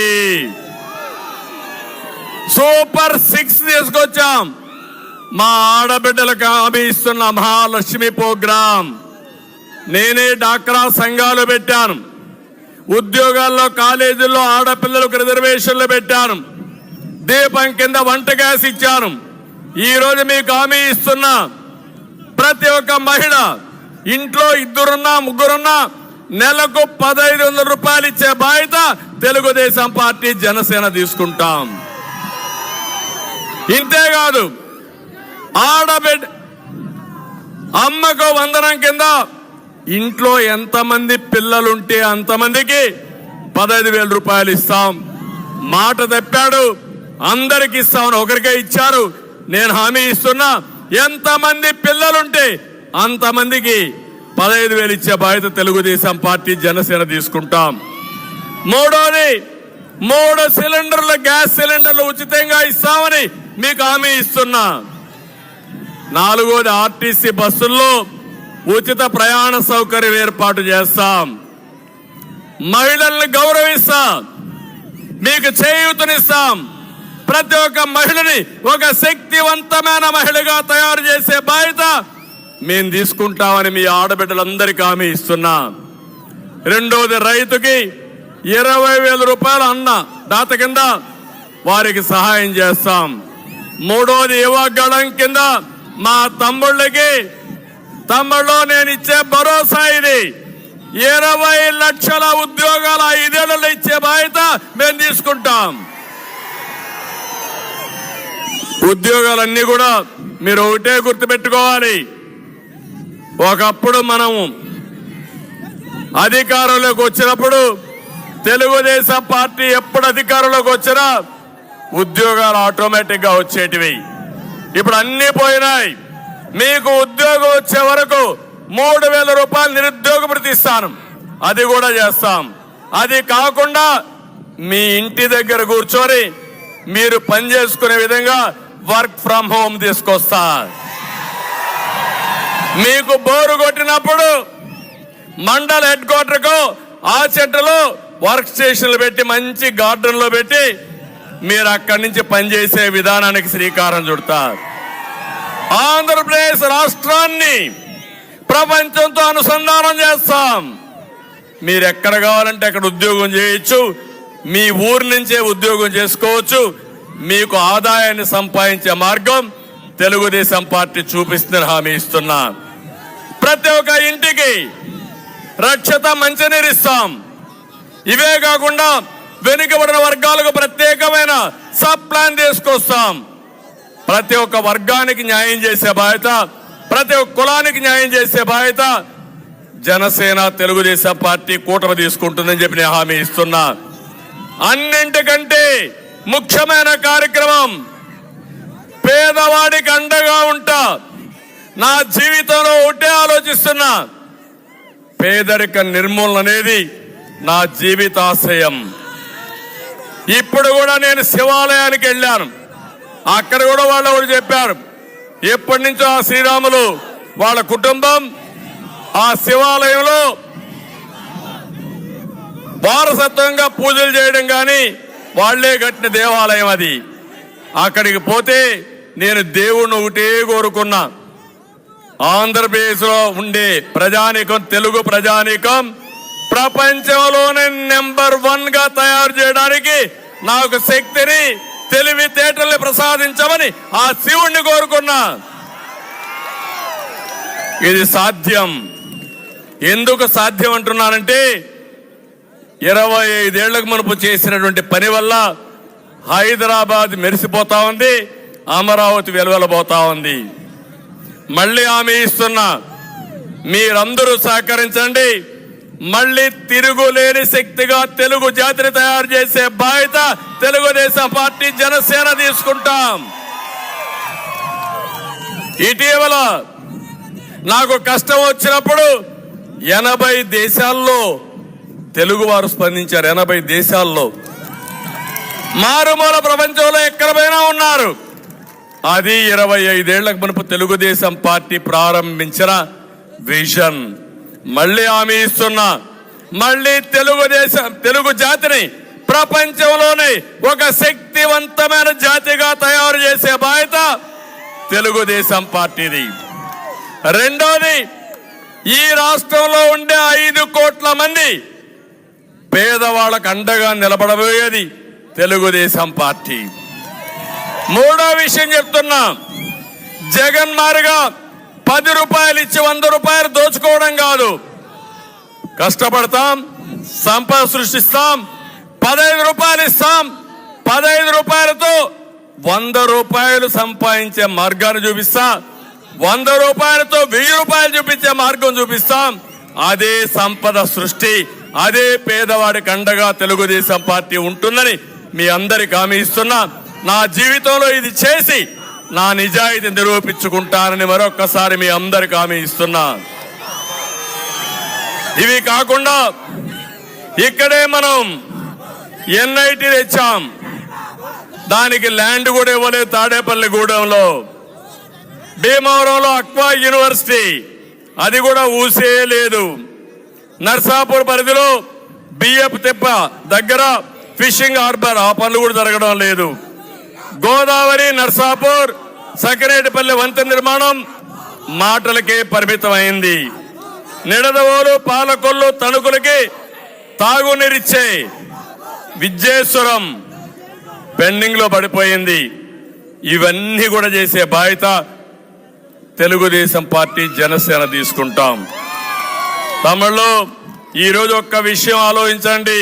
సూపర్ 6 తీసుకొచ్చాం. మా ఆడబిడ్డలకు హామీ ఇస్తున్న మహాలక్ష్మి ప్రోగ్రాం. నేనే డాక్రా సంఘాలు పెట్టాను, ఉద్యోగాల్లో కాలేజీల్లో ఆడపిల్లలకు రిజర్వేషన్లు పెట్టాను, దీపం కింద వంట గ్యాస్ ఇచ్చాను. ఈ రోజు మీకు హామీ ఇస్తున్నా, ప్రతి ఒక్క మహిళ ఇంట్లో 2 3 నెలకు 1,500 రూపాయలు ఇచ్చే బాధ్యత తెలుగుదేశం పార్టీ, జనసేన తీసుకుంటాం. ఇంతేకాదు ఆడబిడ్డ అమ్మకు వందనం కింద ఇంట్లో ఎంతమంది పిల్లలుంటే అంతమందికి 15,000 రూపాయలు ఇస్తాం. మాట తప్పాడు, అందరికి ఇస్తామని ఒకరికే ఇచ్చారు. నేను హామీ ఇస్తున్నా, ఎంతమంది పిల్లలుంటే అంతమందికి 15,000 ఇచ్చే బాధ్యత తెలుగుదేశం పార్టీ, జనసేన తీసుకుంటాం. మూడోది 3 సిలిండర్లు, గ్యాస్ సిలిండర్లు ఉచితంగా ఇస్తామని మీకు హామీ ఇస్తున్నా. 4వది ఆర్టీసీ బస్సుల్లో ఉచిత ప్రయాణ సౌకర్యం ఏర్పాటు చేస్తాం. మహిళల్ని గౌరవిస్తాం, మీకు చేయూతనిస్తాం. ప్రతి ఒక్క మహిళని ఒక శక్తివంతమైన మహిళగా తయారు చేసే బాధ్యత మేము తీసుకుంటామని మీ ఆడబిడ్డలందరికీ హామీ ఇస్తున్నా. రెండోది రైతుకి 20,000 రూపాయలు అన్న దాత కింద వారికి సహాయం చేస్తాం. మూడోది యువగళం కింద మా తమ్ముళ్ళకి తమ్ముళ్ళు నేను ఇచ్చే భరోసా ఇది. 20 లక్షల ఉద్యోగాల 5 ఏళ్లలో ఇచ్చే బాధ్యత మేము తీసుకుంటాం. ఉద్యోగాలన్నీ కూడా మీరు ఒకటే గుర్తుపెట్టుకోవాలి. ఒకప్పుడు మనము అధికారంలోకి వచ్చినప్పుడు తెలుగుదేశం పార్టీ ఎప్పుడు అధికారంలోకి వచ్చినా ఉద్యోగాలు ఆటోమేటిక్ గా వచ్చేటివి. ఇప్పుడు అన్ని పోయినాయి. మీకు ఉద్యోగం వచ్చే వరకు 3,000 రూపాయలు నిరుద్యోగ భృతి ఇస్తాను, అది కూడా చేస్తాం. అది కాకుండా మీ ఇంటి దగ్గర కూర్చొని మీరు పని చేసుకునే విధంగా వర్క్ ఫ్రం హోమ్ తీసుకొస్తా. మీకు బోరు కొట్టినప్పుడు మండల హెడ్ క్వార్టర్కు ఆ చెట్టులో వర్క్ స్టేషన్లు పెట్టి మంచి గార్డెన్ లో పెట్టి మీరు అక్కడి నుంచి పనిచేసే విధానానికి శ్రీకారం చుడతారు. ఆంధ్రప్రదేశ్ రాష్ట్రాన్ని ప్రపంచంతో అనుసంధానం చేస్తాం. మీరు ఎక్కడ కావాలంటే అక్కడ ఉద్యోగం చేయొచ్చు, మీ ఊరు నుంచే ఉద్యోగం చేసుకోవచ్చు. మీకు ఆదాయాన్ని సంపాదించే మార్గం తెలుగుదేశం పార్టీ చూపిస్తుందని హామీ ఇస్తున్నా. ప్రతి ఒక్క ఇంటికి రక్షిత మంచినీరు ఇస్తాం. ఇవే కాకుండా వెనుకబడిన వర్గాలకు ప్రత్యేకమైన సబ్ ప్లాన్ తీసుకొస్తాం. ప్రతి ఒక్క వర్గానికి న్యాయం చేసే బాధ్యత, ప్రతి ఒక్క కులానికి న్యాయం చేసే బాధ్యత జనసేన తెలుగుదేశం పార్టీ కూటమి తీసుకుంటుందని చెప్పి నేను హామీ ఇస్తున్నా. అన్నింటికంటే ముఖ్యమైన కార్యక్రమం పేదవాడికి అండగా ఉంటా. నా జీవితంలో ఒకటే ఆలోచిస్తున్నా, పేదరిక నిర్మూలన అనేది నా జీవితాశయం. ఇప్పుడు కూడా నేను శివాలయానికి వెళ్ళాను, అక్కడ కూడా వాళ్ళు ఒకటి చెప్పారు. ఎప్పటి నుంచో ఆ శ్రీరాములు వాళ్ళ కుటుంబం ఆ శివాలయంలో వారసత్వంగా పూజలు చేయడం కానీ వాళ్లే కట్టిన దేవాలయం అది. అక్కడికి పోతే నేను దేవుణ్ణి ఒకటే కోరుకున్నా, ఆంధ్రప్రదేశ్ లో ఉండే ప్రజానీకం, తెలుగు ప్రజానీకం ప్రపంచంలోనే నెంబర్ 1 గా తయారు చేయడానికి నాకు శక్తిని, తెలివితేటల్ని ప్రసాదించమని ఆ శివుణ్ణి కోరుకున్నా. ఇది సాధ్యం. ఎందుకు సాధ్యం అంటున్నానంటే 25 ఏళ్లకు మునుపు చేసినటువంటి పని వల్ల హైదరాబాద్ మెరిసిపోతా ఉంది, అమరావతి వెలువెలబోతా ఉంది. మళ్ళీ హామీ ఇస్తున్నా, మీరందరూ సహకరించండి. మళ్ళీ తిరుగులేని శక్తిగా తెలుగు జాతిని తయారు చేసే బాధ్యత తెలుగుదేశం పార్టీ జనసేన తీసుకుంటాం. ఇటీవల నాకు కష్టం వచ్చినప్పుడు 80 దేశాల్లో తెలుగు వారు స్పందించారు. 80 దేశాల్లో, మారుమూల ప్రపంచంలో ఎక్కడైనా ఉన్నారు. అది 25 ఏళ్లకు మునుపు తెలుగుదేశం పార్టీ ప్రారంభించిన విజన్. మళ్ళీ హామీ ఇస్తున్నా, మళ్ళీ తెలుగు జాతిని ప్రపంచంలోనే ఒక శక్తివంతమైన జాతిగా తయారు చేసే బాధ్యత తెలుగుదేశం పార్టీది. రెండోది, ఈ రాష్ట్రంలో ఉండే 5 కోట్ల మంది పేదవాళ్ళకు అండగా నిలబడబోయేది తెలుగుదేశం పార్టీ. మూడో విషయం చెప్తున్నా, జగన్ మారిగా 10 రూపాయలు ఇచ్చి 100 రూపాయలు దోచుకోవడం కాదు. కష్టపడతాం, సంపద సృష్టిస్తాం, 15 రూపాయలు ఇస్తాం. 15 రూపాయలతో 100 రూపాయలు సంపాదించే మార్గాన్ని చూపిస్తా. 100 రూపాయలతో 1000 రూపాయలు చూపించే మార్గం చూపిస్తాం. అదే సంపద సృష్టి, అదే పేదవాడికి అండగా తెలుగుదేశం పార్టీ ఉంటుందని మీ అందరికి హామీ ఇస్తున్నా. నా జీవితంలో ఇది చేసి నా నిజాయితీ నిరూపించుకుంటానని మరొక్కసారి మీ అందరికి హామీ ఇస్తున్నా. ఇవి కాకుండా ఇక్కడే మనం ఎన్ఐటి తెచ్చాం, దానికి ల్యాండ్ కూడా ఇవ్వలేదు. తాడేపల్లి గూడెంలో, భీమవరంలో అక్వా యూనివర్సిటీ, అది కూడా ఊసే లేదు. నర్సాపూర్ పరిధిలో బియ్యపు తిప్ప దగ్గర ఫిషింగ్ హార్బర్, ఆ పనులు కూడా జరగడం లేదు. గోదావరి, నర్సాపూర్, సకినేటిపల్లి వంతెన నిర్మాణం మాటలకే పరిమితమైంది. నిడదవోలు, పాలకొల్లు, తణుకులకి తాగునీరిచ్చే విద్యేశ్వరం పెండింగ్ లో పడిపోయింది. ఇవన్నీ కూడా చేసే బాధ్యత తెలుగుదేశం పార్టీ, జనసేన తీసుకుంటాం. తమిళలో ఈరోజు ఒక్క విషయం ఆలోచించండి.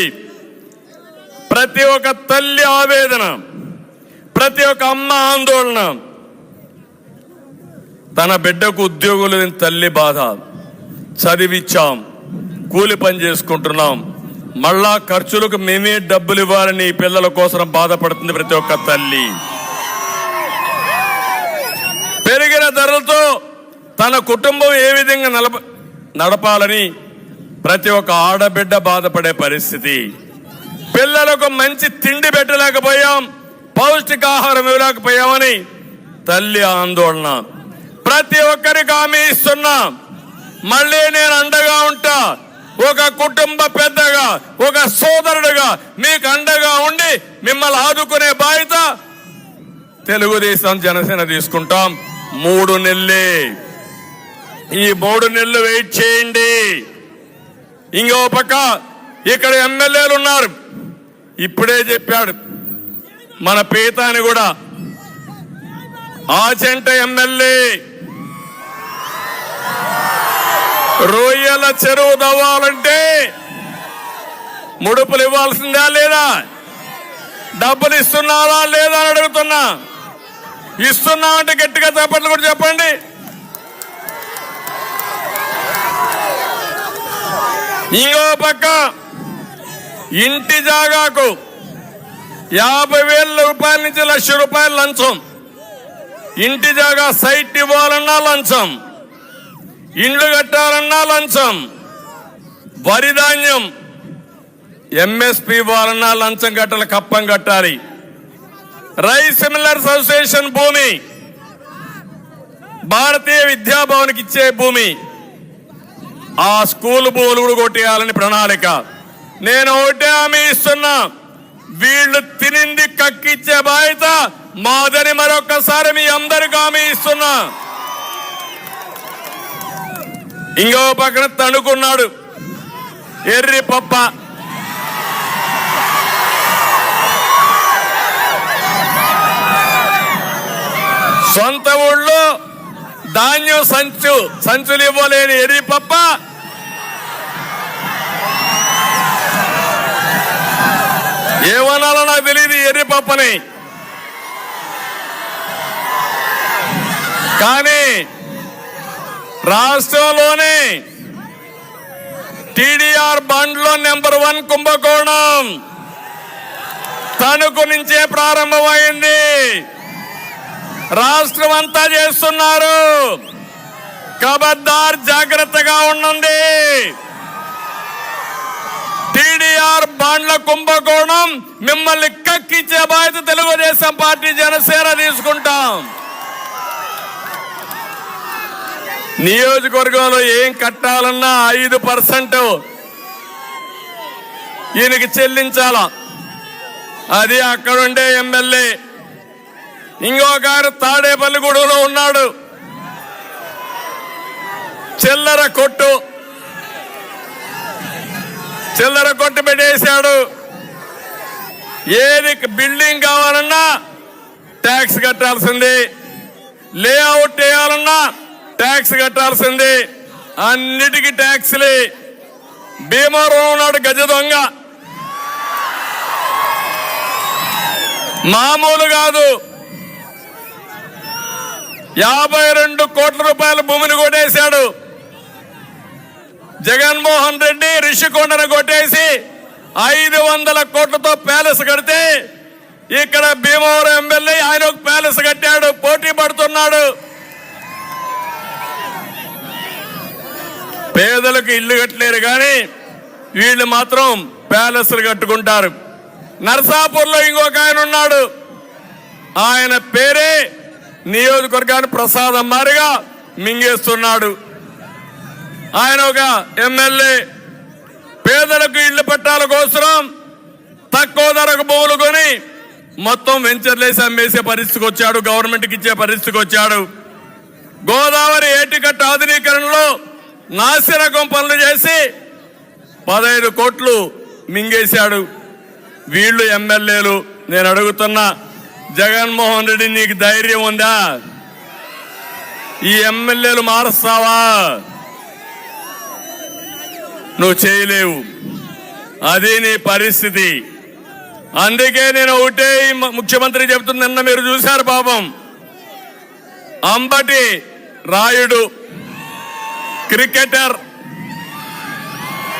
ప్రతి ఒక్క తల్లి ఆవేదన, ప్రతి ఒక్క అమ్మ ఆందోళన, తన బిడ్డకు ఉద్యోగం లేని తల్లి బాధ. చదివిచ్చాం, కూలి పని చేసుకుంటున్నాం, మళ్ళా ఖర్చులకు మేమే డబ్బులు ఇవ్వాలని పిల్లల కోసం బాధపడుతుంది ప్రతి ఒక్క తల్లి. పెరిగిన ధరలతో తన కుటుంబం ఏ విధంగా నడపాలని ప్రతి ఒక్క ఆడబిడ్డ బాధపడే పరిస్థితి. పిల్లలకు మంచి తిండి పెట్టలేకపోయాం, పౌష్టికాహారం ఇవ్వలేకపోయామని తల్లి ఆందోళన. ప్రతి ఒక్కరికి హామీ ఇస్తున్నా, మళ్ళీ నేను అండగా ఉంటా. ఒక కుటుంబ పెద్దగా, ఒక సోదరుడుగా మీకు అండగా ఉండి మిమ్మల్ని ఆదుకునే బాధ్యత తెలుగుదేశం, జనసేన తీసుకుంటాం. 3 నెలలే, ఈ 3 నెలలు వెయిట్ చేయండి. ఇంకో పక్క ఇక్కడ ఎమ్మెల్యేలు ఉన్నారు. ఇప్పుడే చెప్పాడు మన పీతాని కూడా, ఆచంట ఎమ్మెల్యే రొయ్యల చెరువు తవ్వాలంటే ముడుపులు ఇవ్వాల్సిందా లేదా? డబ్బులు ఇస్తున్నారా లేదా అని అడుగుతున్నా. ఇస్తున్నా అంటే గట్టిగా చెప్పండి, కూడా చెప్పండి. ఇంకో పక్క ఇంటి జాగాకు 50,000 రూపాయల నుంచి 1,00,000 రూపాయలు లంచం. ఇంటి జాగా సైట్ ఇవ్వాలన్నా లంచం, ఇండ్లు కట్టాలన్నా లంచం, వరి ధాన్యం ఎంఎస్పీ ఇవ్వాలన్నా లంచం కట్టాలి, కప్పం కట్టాలి. రైస్ మిల్లర్స్ అసోసియేషన్ భూమి, భారతీయ విద్యాభవన్కి ఇచ్చే భూమి, ఆ స్కూల్ భూములు కూడా కొట్టేయాలని ప్రణాళిక. నేను ఒకటే హామీ ఇస్తున్నా, వీళ్ళు తినింది కక్కిచ్చే బాధ్యత మాదని మరొకసారి మీ అందరికి హామీ ఇస్తున్నా. ఇంకో పక్కన తణుకున్నాడు ఎర్రి పప్ప. సొంత ఊళ్ళో ధాన్యం సంచులు ఇవ్వలేని ఎర్రి పప్ప ఏమనాలో నాకు తెలియదు ఎర్రి పప్పని. కానీ రాష్ట్రంలోనే టీడీఆర్ బండ్లో నెంబర్ 1 కుంభకోణం తణుకు నుంచే ప్రారంభమైంది. రాష్ట్రం అంతా చేస్తున్నారు. ఖబర్దార్, జాగ్రత్తగా ఉండండి. టీడీఆర్ బాండ్ల కుంభకోణం మిమ్మల్ని కక్కిచ్చే బాధ్యత తెలుగుదేశం పార్టీ, జనసేన తీసుకుంటాం. నియోజకవర్గంలో ఏం కట్టాలన్నా 5% ఈయనకి చెల్లించాలా. అది అక్కడుండే ఎమ్మెల్యే. ఇంకొకరు తాడేపల్లిగూడలో ఉన్నాడు, చిల్లర కొట్టు పెట్టేశాడు. ఏది బిల్డింగ్ కావాలన్నా ట్యాక్స్ కట్టాల్సింది, లేఅవుట్ వేయాలన్నా ట్యాక్స్ కట్టాల్సింది, అన్నిటికీ ట్యాక్స్లే. భీమవరం ఉన్నాడు గజ దొంగ, మామూలు కాదు. 52 కోట్ల రూపాయల భూమిని కొట్టేశాడు. జగన్మోహన్ రెడ్డి రిషికొండను కొట్టేసి 500 కోట్లతో ప్యాలెస్ కడితే ఇక్కడ భీమవరం ఎమ్మెల్యే ఆయన ఒక ప్యాలెస్ కట్టాడు, పోటీ పడుతున్నాడు. పేదలకు ఇల్లు కట్టలేరు కానీ వీళ్ళు మాత్రం ప్యాలెస్లు కట్టుకుంటారు. నర్సాపూర్లో ఇంకొక ఆయన ఉన్నాడు, ఆయన పేరే నియోజకవర్గాన్ని ప్రసాదం మారిగా మింగేస్తున్నాడు. ఆయన ఒక ఎమ్మెల్యే. పేదలకు ఇళ్లు పట్టాల కోసం తక్కువ ధరకు భూములు కొని మొత్తం వెంచర్లేసి అమ్మేసే పరిస్థితికి వచ్చాడు, గవర్నమెంట్కి ఇచ్చే పరిస్థితికి వచ్చాడు. గోదావరి ఏటికట్టు ఆధునీకరణలో నాసిరకం పనులు చేసి 15 కోట్లు మింగేశాడు. వీళ్ళు ఎమ్మెల్యేలు. నేను అడుగుతున్నా, జగన్మోహన్ రెడ్డి నీకు ధైర్యం ఉందా? ఈ ఎమ్మెల్యేలు మారుస్తావా? నువ్వు చేయలేవు. అది నీ పరిస్థితి. అందుకే నేను ఒకటే ముఖ్యమంత్రి చెప్తున్నా, నిన్న మీరు చూశారు పాపం, అంబటి రాయుడు క్రికెటర్,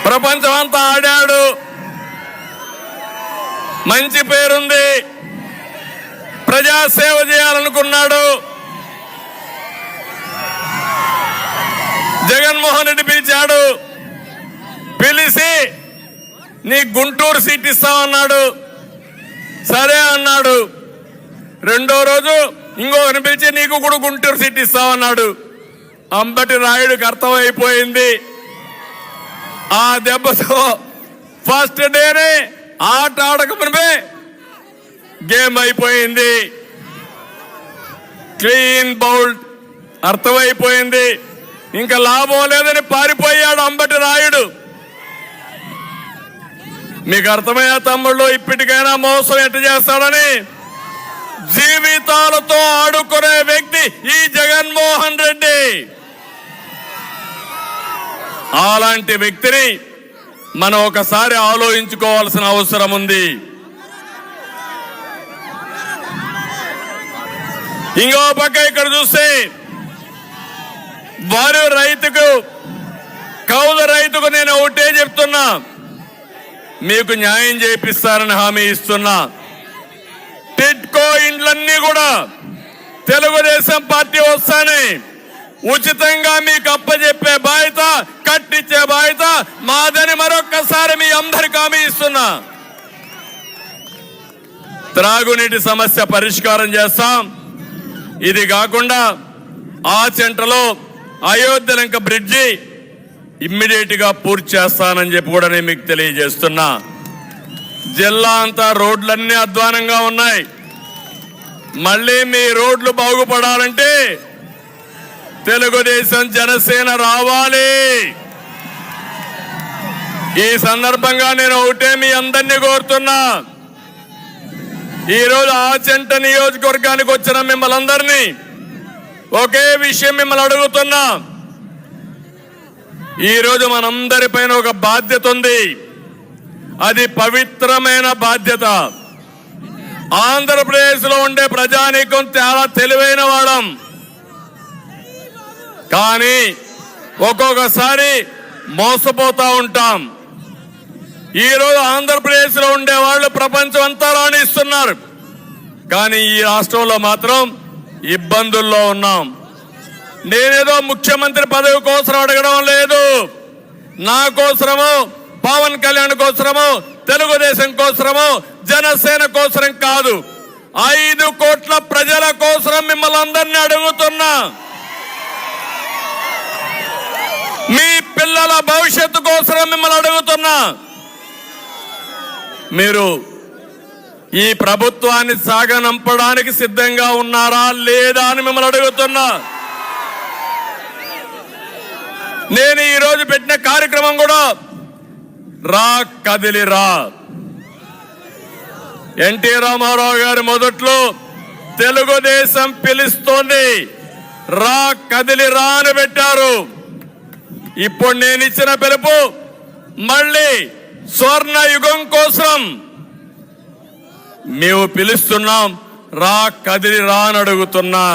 ప్రపంచమంతా ఆడాడు, మంచి పేరుంది, ప్రజాసేవ చేయాలనుకున్నాడు. జగన్మోహన్ రెడ్డి పిలిచాడు, పిలిచి నీ గుంటూరు సీట్ ఇస్తామన్నాడు. సరే అన్నాడు. రెండో రోజు ఇంకొకరిని పిలిచి నీకు కూడా గుంటూరు సీట్ ఇస్తామన్నాడు. అంబటి రాయుడికి అర్థమైపోయింది. ఆ దెబ్బతో ఫస్ట్ డేనే ఆట ఆడకమునిపే గేమ్ అయిపోయింది. Clean bowled. అర్థమైపోయింది. ఇంకా లాభం లేదని పారిపోయాడు అంబటి రాయుడు. మీకు అర్థమయ్యా తమ్ముళ్ళు, ఇప్పటికైనా మోసం ఎట్ట చేస్తాడని? జీవితాలతో ఆడుకునే వ్యక్తి ఈ జగన్మోహన్ రెడ్డి. అలాంటి వ్యక్తిని మనం ఒకసారి ఆలోచించుకోవాల్సిన అవసరం ఉంది. ఇంకో పక్క ఇక్కడ చూస్తే వరి రైతుకు, కౌలు రైతుకు నేను ఒకటే చెప్తున్నా, మీకు న్యాయం చేపిస్తారని హామీ ఇస్తున్నా. టిడ్కో ఇండ్లన్నీ కూడా తెలుగుదేశం పార్టీ వస్తానే ఉచితంగా మీకు అప్పచెప్పే బాధ్యత, కట్టించే బాధ్యత మాదని మరొక్కసారి మీ అందరికి హామీ ఇస్తున్నా. త్రాగునీటి సమస్య పరిష్కారం చేస్తాం. ఇది కాకుండా ఆచంటలో అయోధ్య లంక బ్రిడ్జి ఇమ్మీడియట్ గా పూర్తి చేస్తానని చెప్పి కూడా నేను మీకు తెలియజేస్తున్నా. జిల్లా అంతా రోడ్లన్నీ అధ్వానంగా ఉన్నాయి. మళ్ళీ మీ రోడ్లు బాగుపడాలంటే తెలుగుదేశం జనసేన రావాలి. ఈ సందర్భంగా నేను ఒకటే మీ అందరినీ కోరుతున్నా, ఈరోజు ఆచంట నియోజకవర్గానికి వచ్చిన మిమ్మల్ని అందరినీ ఒకే విషయం మిమ్మల్ని అడుగుతున్నా. ఈరోజు మనందరిపైన ఒక బాధ్యత ఉంది. అది పవిత్రమైన బాధ్యత. ఆంధ్రప్రదేశ్ లో ఉండే ప్రజానీకం చాలా తెలివైన వాళ్ళం, కానీ ఒక్కొక్కసారి మోసపోతా ఉంటాం. ఈరోజు ఆంధ్రప్రదేశ్ లో ఉండే వాళ్ళు ప్రపంచం అంతా రాణిస్తున్నారు, కానీ ఈ రాష్ట్రంలో మాత్రం ఇబ్బందుల్లో ఉన్నాం. నేనేదో ముఖ్యమంత్రి పదవి కోసం అడగడం లేదు. నా కోసరము, పవన్ కళ్యాణ్ కోసరము, తెలుగుదేశం కోసరము, జనసేన కోసరం కాదు, 5 కోట్ల ప్రజల కోసరం మిమ్మల్ని అందరినీ అడుగుతున్నా. మీ పిల్లల భవిష్యత్తు కోసరం మిమ్మల్ని అడుగుతున్నా. మీరు ఈ ప్రభుత్వాన్ని సాగనంపడానికి సిద్ధంగా ఉన్నారా లేదా అని మిమ్మల్ని అడుగుతున్నా. నేను ఈ రోజు పెట్టిన కార్యక్రమం కూడా రా కదిలి రా. ఎన్టీ రామారావు గారు మొదట్లో తెలుగుదేశం పిలుస్తోంది, రా కదిలి రా అని పెట్టారు. ఇప్పుడు నేను ఇచ్చిన పిలుపు మళ్ళీ స్వర్ణ యుగం కోసం మేము పిలుస్తున్నాం, రా కదిలి రా అని అడుగుతున్నా.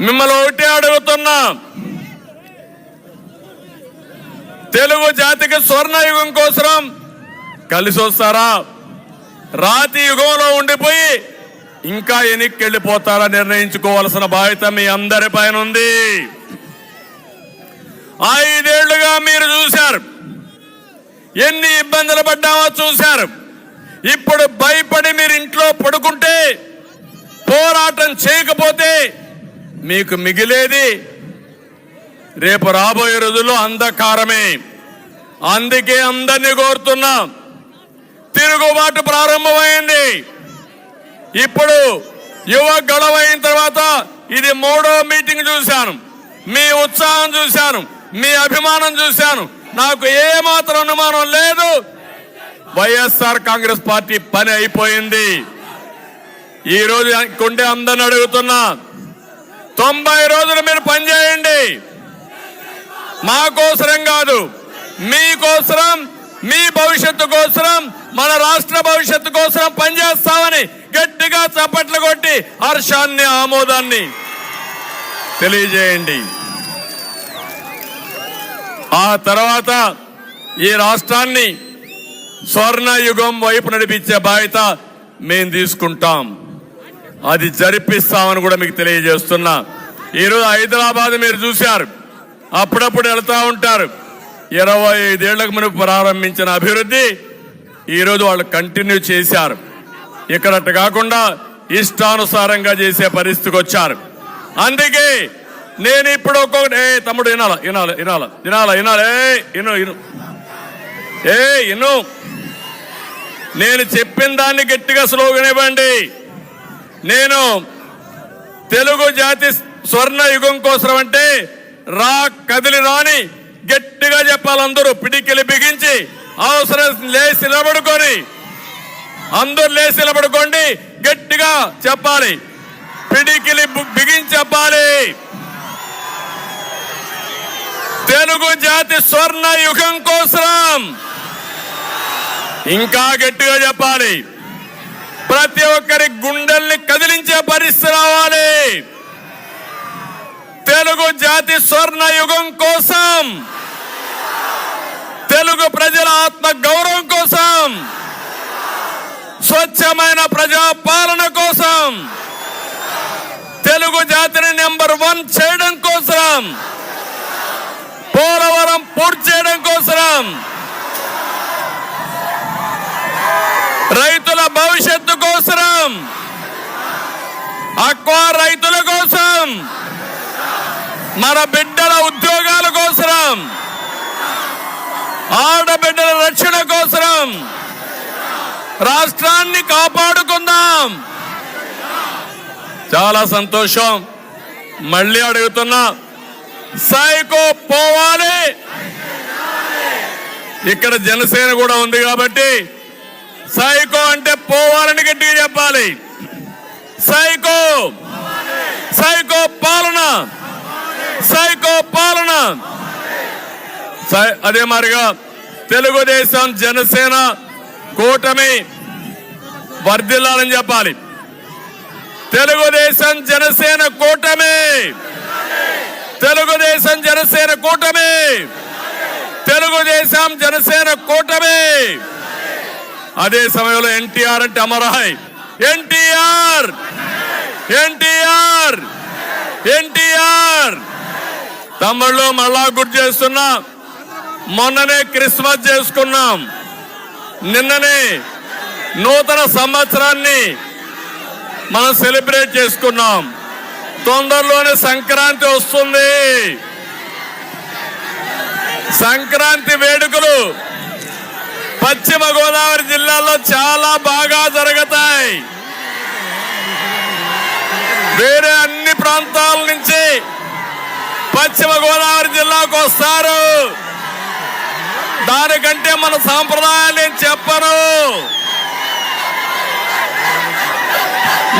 మిమ్మల్ని ఒకటే అడుగుతున్నా, తెలుగు జాతికి స్వర్ణ యుగం కోసం కలిసి వస్తారా, రాతి యుగంలో ఉండిపోయి ఇంకా వెనక్కి వెళ్ళిపోతారా నిర్ణయించుకోవాల్సిన బాధ్యత మీ అందరి పైన ఉంది. 5 ఏళ్లుగా మీరు చూశారు, ఎన్ని ఇబ్బందులు పడ్డామో చూశారు. ఇప్పుడు భయపడి మీరు ఇంట్లో పడుకుంటే, పోరాటం చేయకపోతే మీకు మిగిలేది రేపు రాబోయే రోజుల్లో అంధకారమే. అందుకే అందరినీ కోరుతున్నా, తిరుగుబాటు ప్రారంభమైంది. ఇప్పుడు యువ గొడవ అయిన తర్వాత ఇది 3వ మీటింగ్ చూశాను. మీ ఉత్సాహం చూశాను, మీ అభిమానం చూశాను. నాకు ఏమాత్రం అనుమానం లేదు, వైఎస్ఆర్ కాంగ్రెస్ పార్టీ పని అయిపోయింది. ఈ రోజు కొండే అందరిని అడుగుతున్నా, 90 రోజులు మీరు పనిచేయండి. మా కోసరం కాదు, మీకోసరం, మీ భవిష్యత్తు కోసరం, మన రాష్ట్ర భవిష్యత్తు కోసం పనిచేస్తామని గట్టిగా చప్పట్లు కొట్టి హర్షాన్ని, ఆమోదాన్ని తెలియజేయండి. ఆ తర్వాత ఈ రాష్ట్రాన్ని స్వర్ణ యుగం వైపు నడిపించే బాధ్యత మేము తీసుకుంటాం. అది జరిపిస్తామని కూడా మీకు తెలియజేస్తున్నా. ఈరోజు హైదరాబాద్ మీరు చూశారు, అప్పుడప్పుడు వెళ్తా ఉంటారు. 25 ఏళ్లకు మునుపు ప్రారంభించిన అభివృద్ధి ఈరోజు వాళ్ళు కంటిన్యూ చేశారు. ఇక్కడట్టు కాకుండా ఇష్టానుసారంగా చేసే పరిస్థితికి వచ్చారు. అందుకే నేను ఇప్పుడు ఒక్కొక్కటి, తమ్ముడు వినాల, నేను చెప్పిన దాన్ని గట్టిగా స్లోగన్ ఇవ్వండి. నేను తెలుగు జాతి స్వర్ణ యుగం కోసం అంటే కదిలి రాని గట్టిగా చెప్పాలి. అందరూ పిడికిలి బిగించి, అవసరం లేచి నిలబడుకొని, అందరూ లేచి నిలబడుకోండి, గట్టిగా చెప్పాలి, పిడికిలి బిగించి చెప్పాలి. తెలుగు జాతి స్వర్ణ యుగం కోసం ఇంకా గట్టిగా చెప్పాలి. ప్రతి ఒక్కరి గుండెల్ని కదిలించే పరిస్థితి రావాలి. తెలుగు జాతి స్వర్ణ యుగం కోసం, తెలుగు ప్రజల ఆత్మ గౌరవం కోసం, స్వచ్ఛమైన ప్రజా పాలన కోసం, తెలుగు జాతిని నెంబర్ 1 చేయడం కోసం, పోలవరం పూర్తి చేయడం కోసం, రైతుల భవిష్యత్తు కోసం, అక్వా రైతుల కోసం, మన బిడ్డల ఉద్యోగాల కోసం, ఆడబిడ్డల రక్షణ కోసం రాష్ట్రాన్ని కాపాడుకుందాం. చాలా సంతోషం. మళ్ళీ అడుగుతున్నా, సైకో పోవాలి. ఇక్కడ జనసేన కూడా ఉంది కాబట్టి సైకో అంటే పోవాలని గట్టిగా చెప్పాలి. సైకో, సైకో పాలన, సైకో పాలన. అదే మాదిరిగా తెలుగుదేశం జనసేన కూటమి వర్ధిల్లాలని చెప్పాలి. తెలుగుదేశం జనసేన కూటమి, తెలుగుదేశం జనసేన కూటమి, తెలుగుదేశం జనసేన కూటమి. అదే సమయంలో ఎన్టీఆర్ అంటే అమరాయ్. ఎన్టీఆర్, ఎన్టీఆర్, ఎన్టీఆర్. తమ్ముళ్ళు మళ్ళా గుర్తు చేస్తున్నా, మొన్ననే క్రిస్మస్ చేసుకున్నాం, నిన్ననే నూతన సంవత్సరాన్ని మనం సెలబ్రేట్ చేసుకున్నాం. తొందరలోనే సంక్రాంతి వస్తుంది. సంక్రాంతి వేడుకలు పశ్చిమ గోదావరి జిల్లాలో చాలా బాగా జరుగుతాయి. వేరే అన్ని ప్రాంతాల నుంచి పశ్చిమ గోదావరి జిల్లాకు వస్తారు. దానికంటే మన సాంప్రదాయాలు నేను చెప్పను.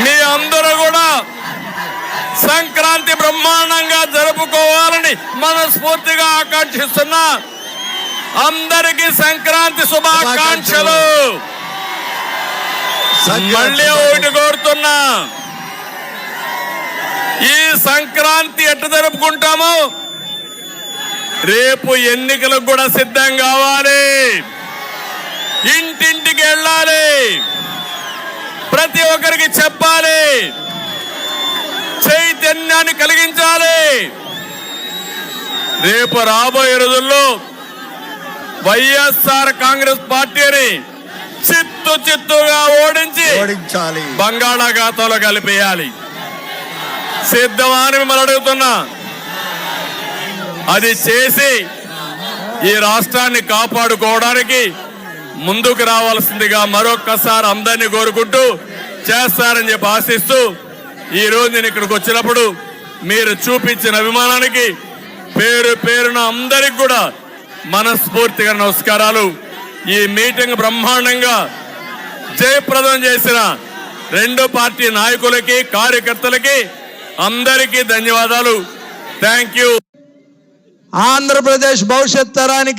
మీ అందరూ కూడా సంక్రాంతి బ్రహ్మాండంగా జరుపుకోవాలని మనస్ఫూర్తిగా ఆకాంక్షిస్తున్నా. అందరికీ సంక్రాంతి శుభాకాంక్షలు. మళ్ళీ ఒకటి కోరుతున్నా, ఈ సంక్రాంతి ఎట్లా జరుపుకుంటామో రేపు ఎన్నికలకు కూడా సిద్ధం కావాలి. ఇంటింటికి వెళ్ళాలి, ప్రతి ఒక్కరికి చెప్పాలి, చైతన్యాన్ని కలిగించాలి. రేపు రాబోయే రోజుల్లో వైఎస్ఆర్ కాంగ్రెస్ పార్టీని చిత్తుగా ఓడించాలి, బంగాళాఖాతంలో కలిపేయాలి. సిద్ధమా అని మిమ్మల్ని అడుగుతున్నా. అది చేసి ఈ రాష్ట్రాన్ని కాపాడుకోవడానికి ముందుకు రావాల్సిందిగా మరొక్కసారి అందరినీ కోరుకుంటూ చేస్తారని చెప్పి ఆశిస్తూ, ఈ రోజు నేను ఇక్కడికి వచ్చినప్పుడు మీరు చూపించిన అభిమానానికి పేరు పేరున అందరికి కూడా మనస్ఫూర్తిగా నమస్కారాలు. ఈ మీటింగ్ బ్రహ్మాండంగా జయప్రదం చేసిన రెండు పార్టీ నాయకులకి కార్యకర్తలకి అందరికీ ధన్యవాదాలు. Thank you. ఆంధ్రప్రదేశ్ భవిష్యత్ తరానికి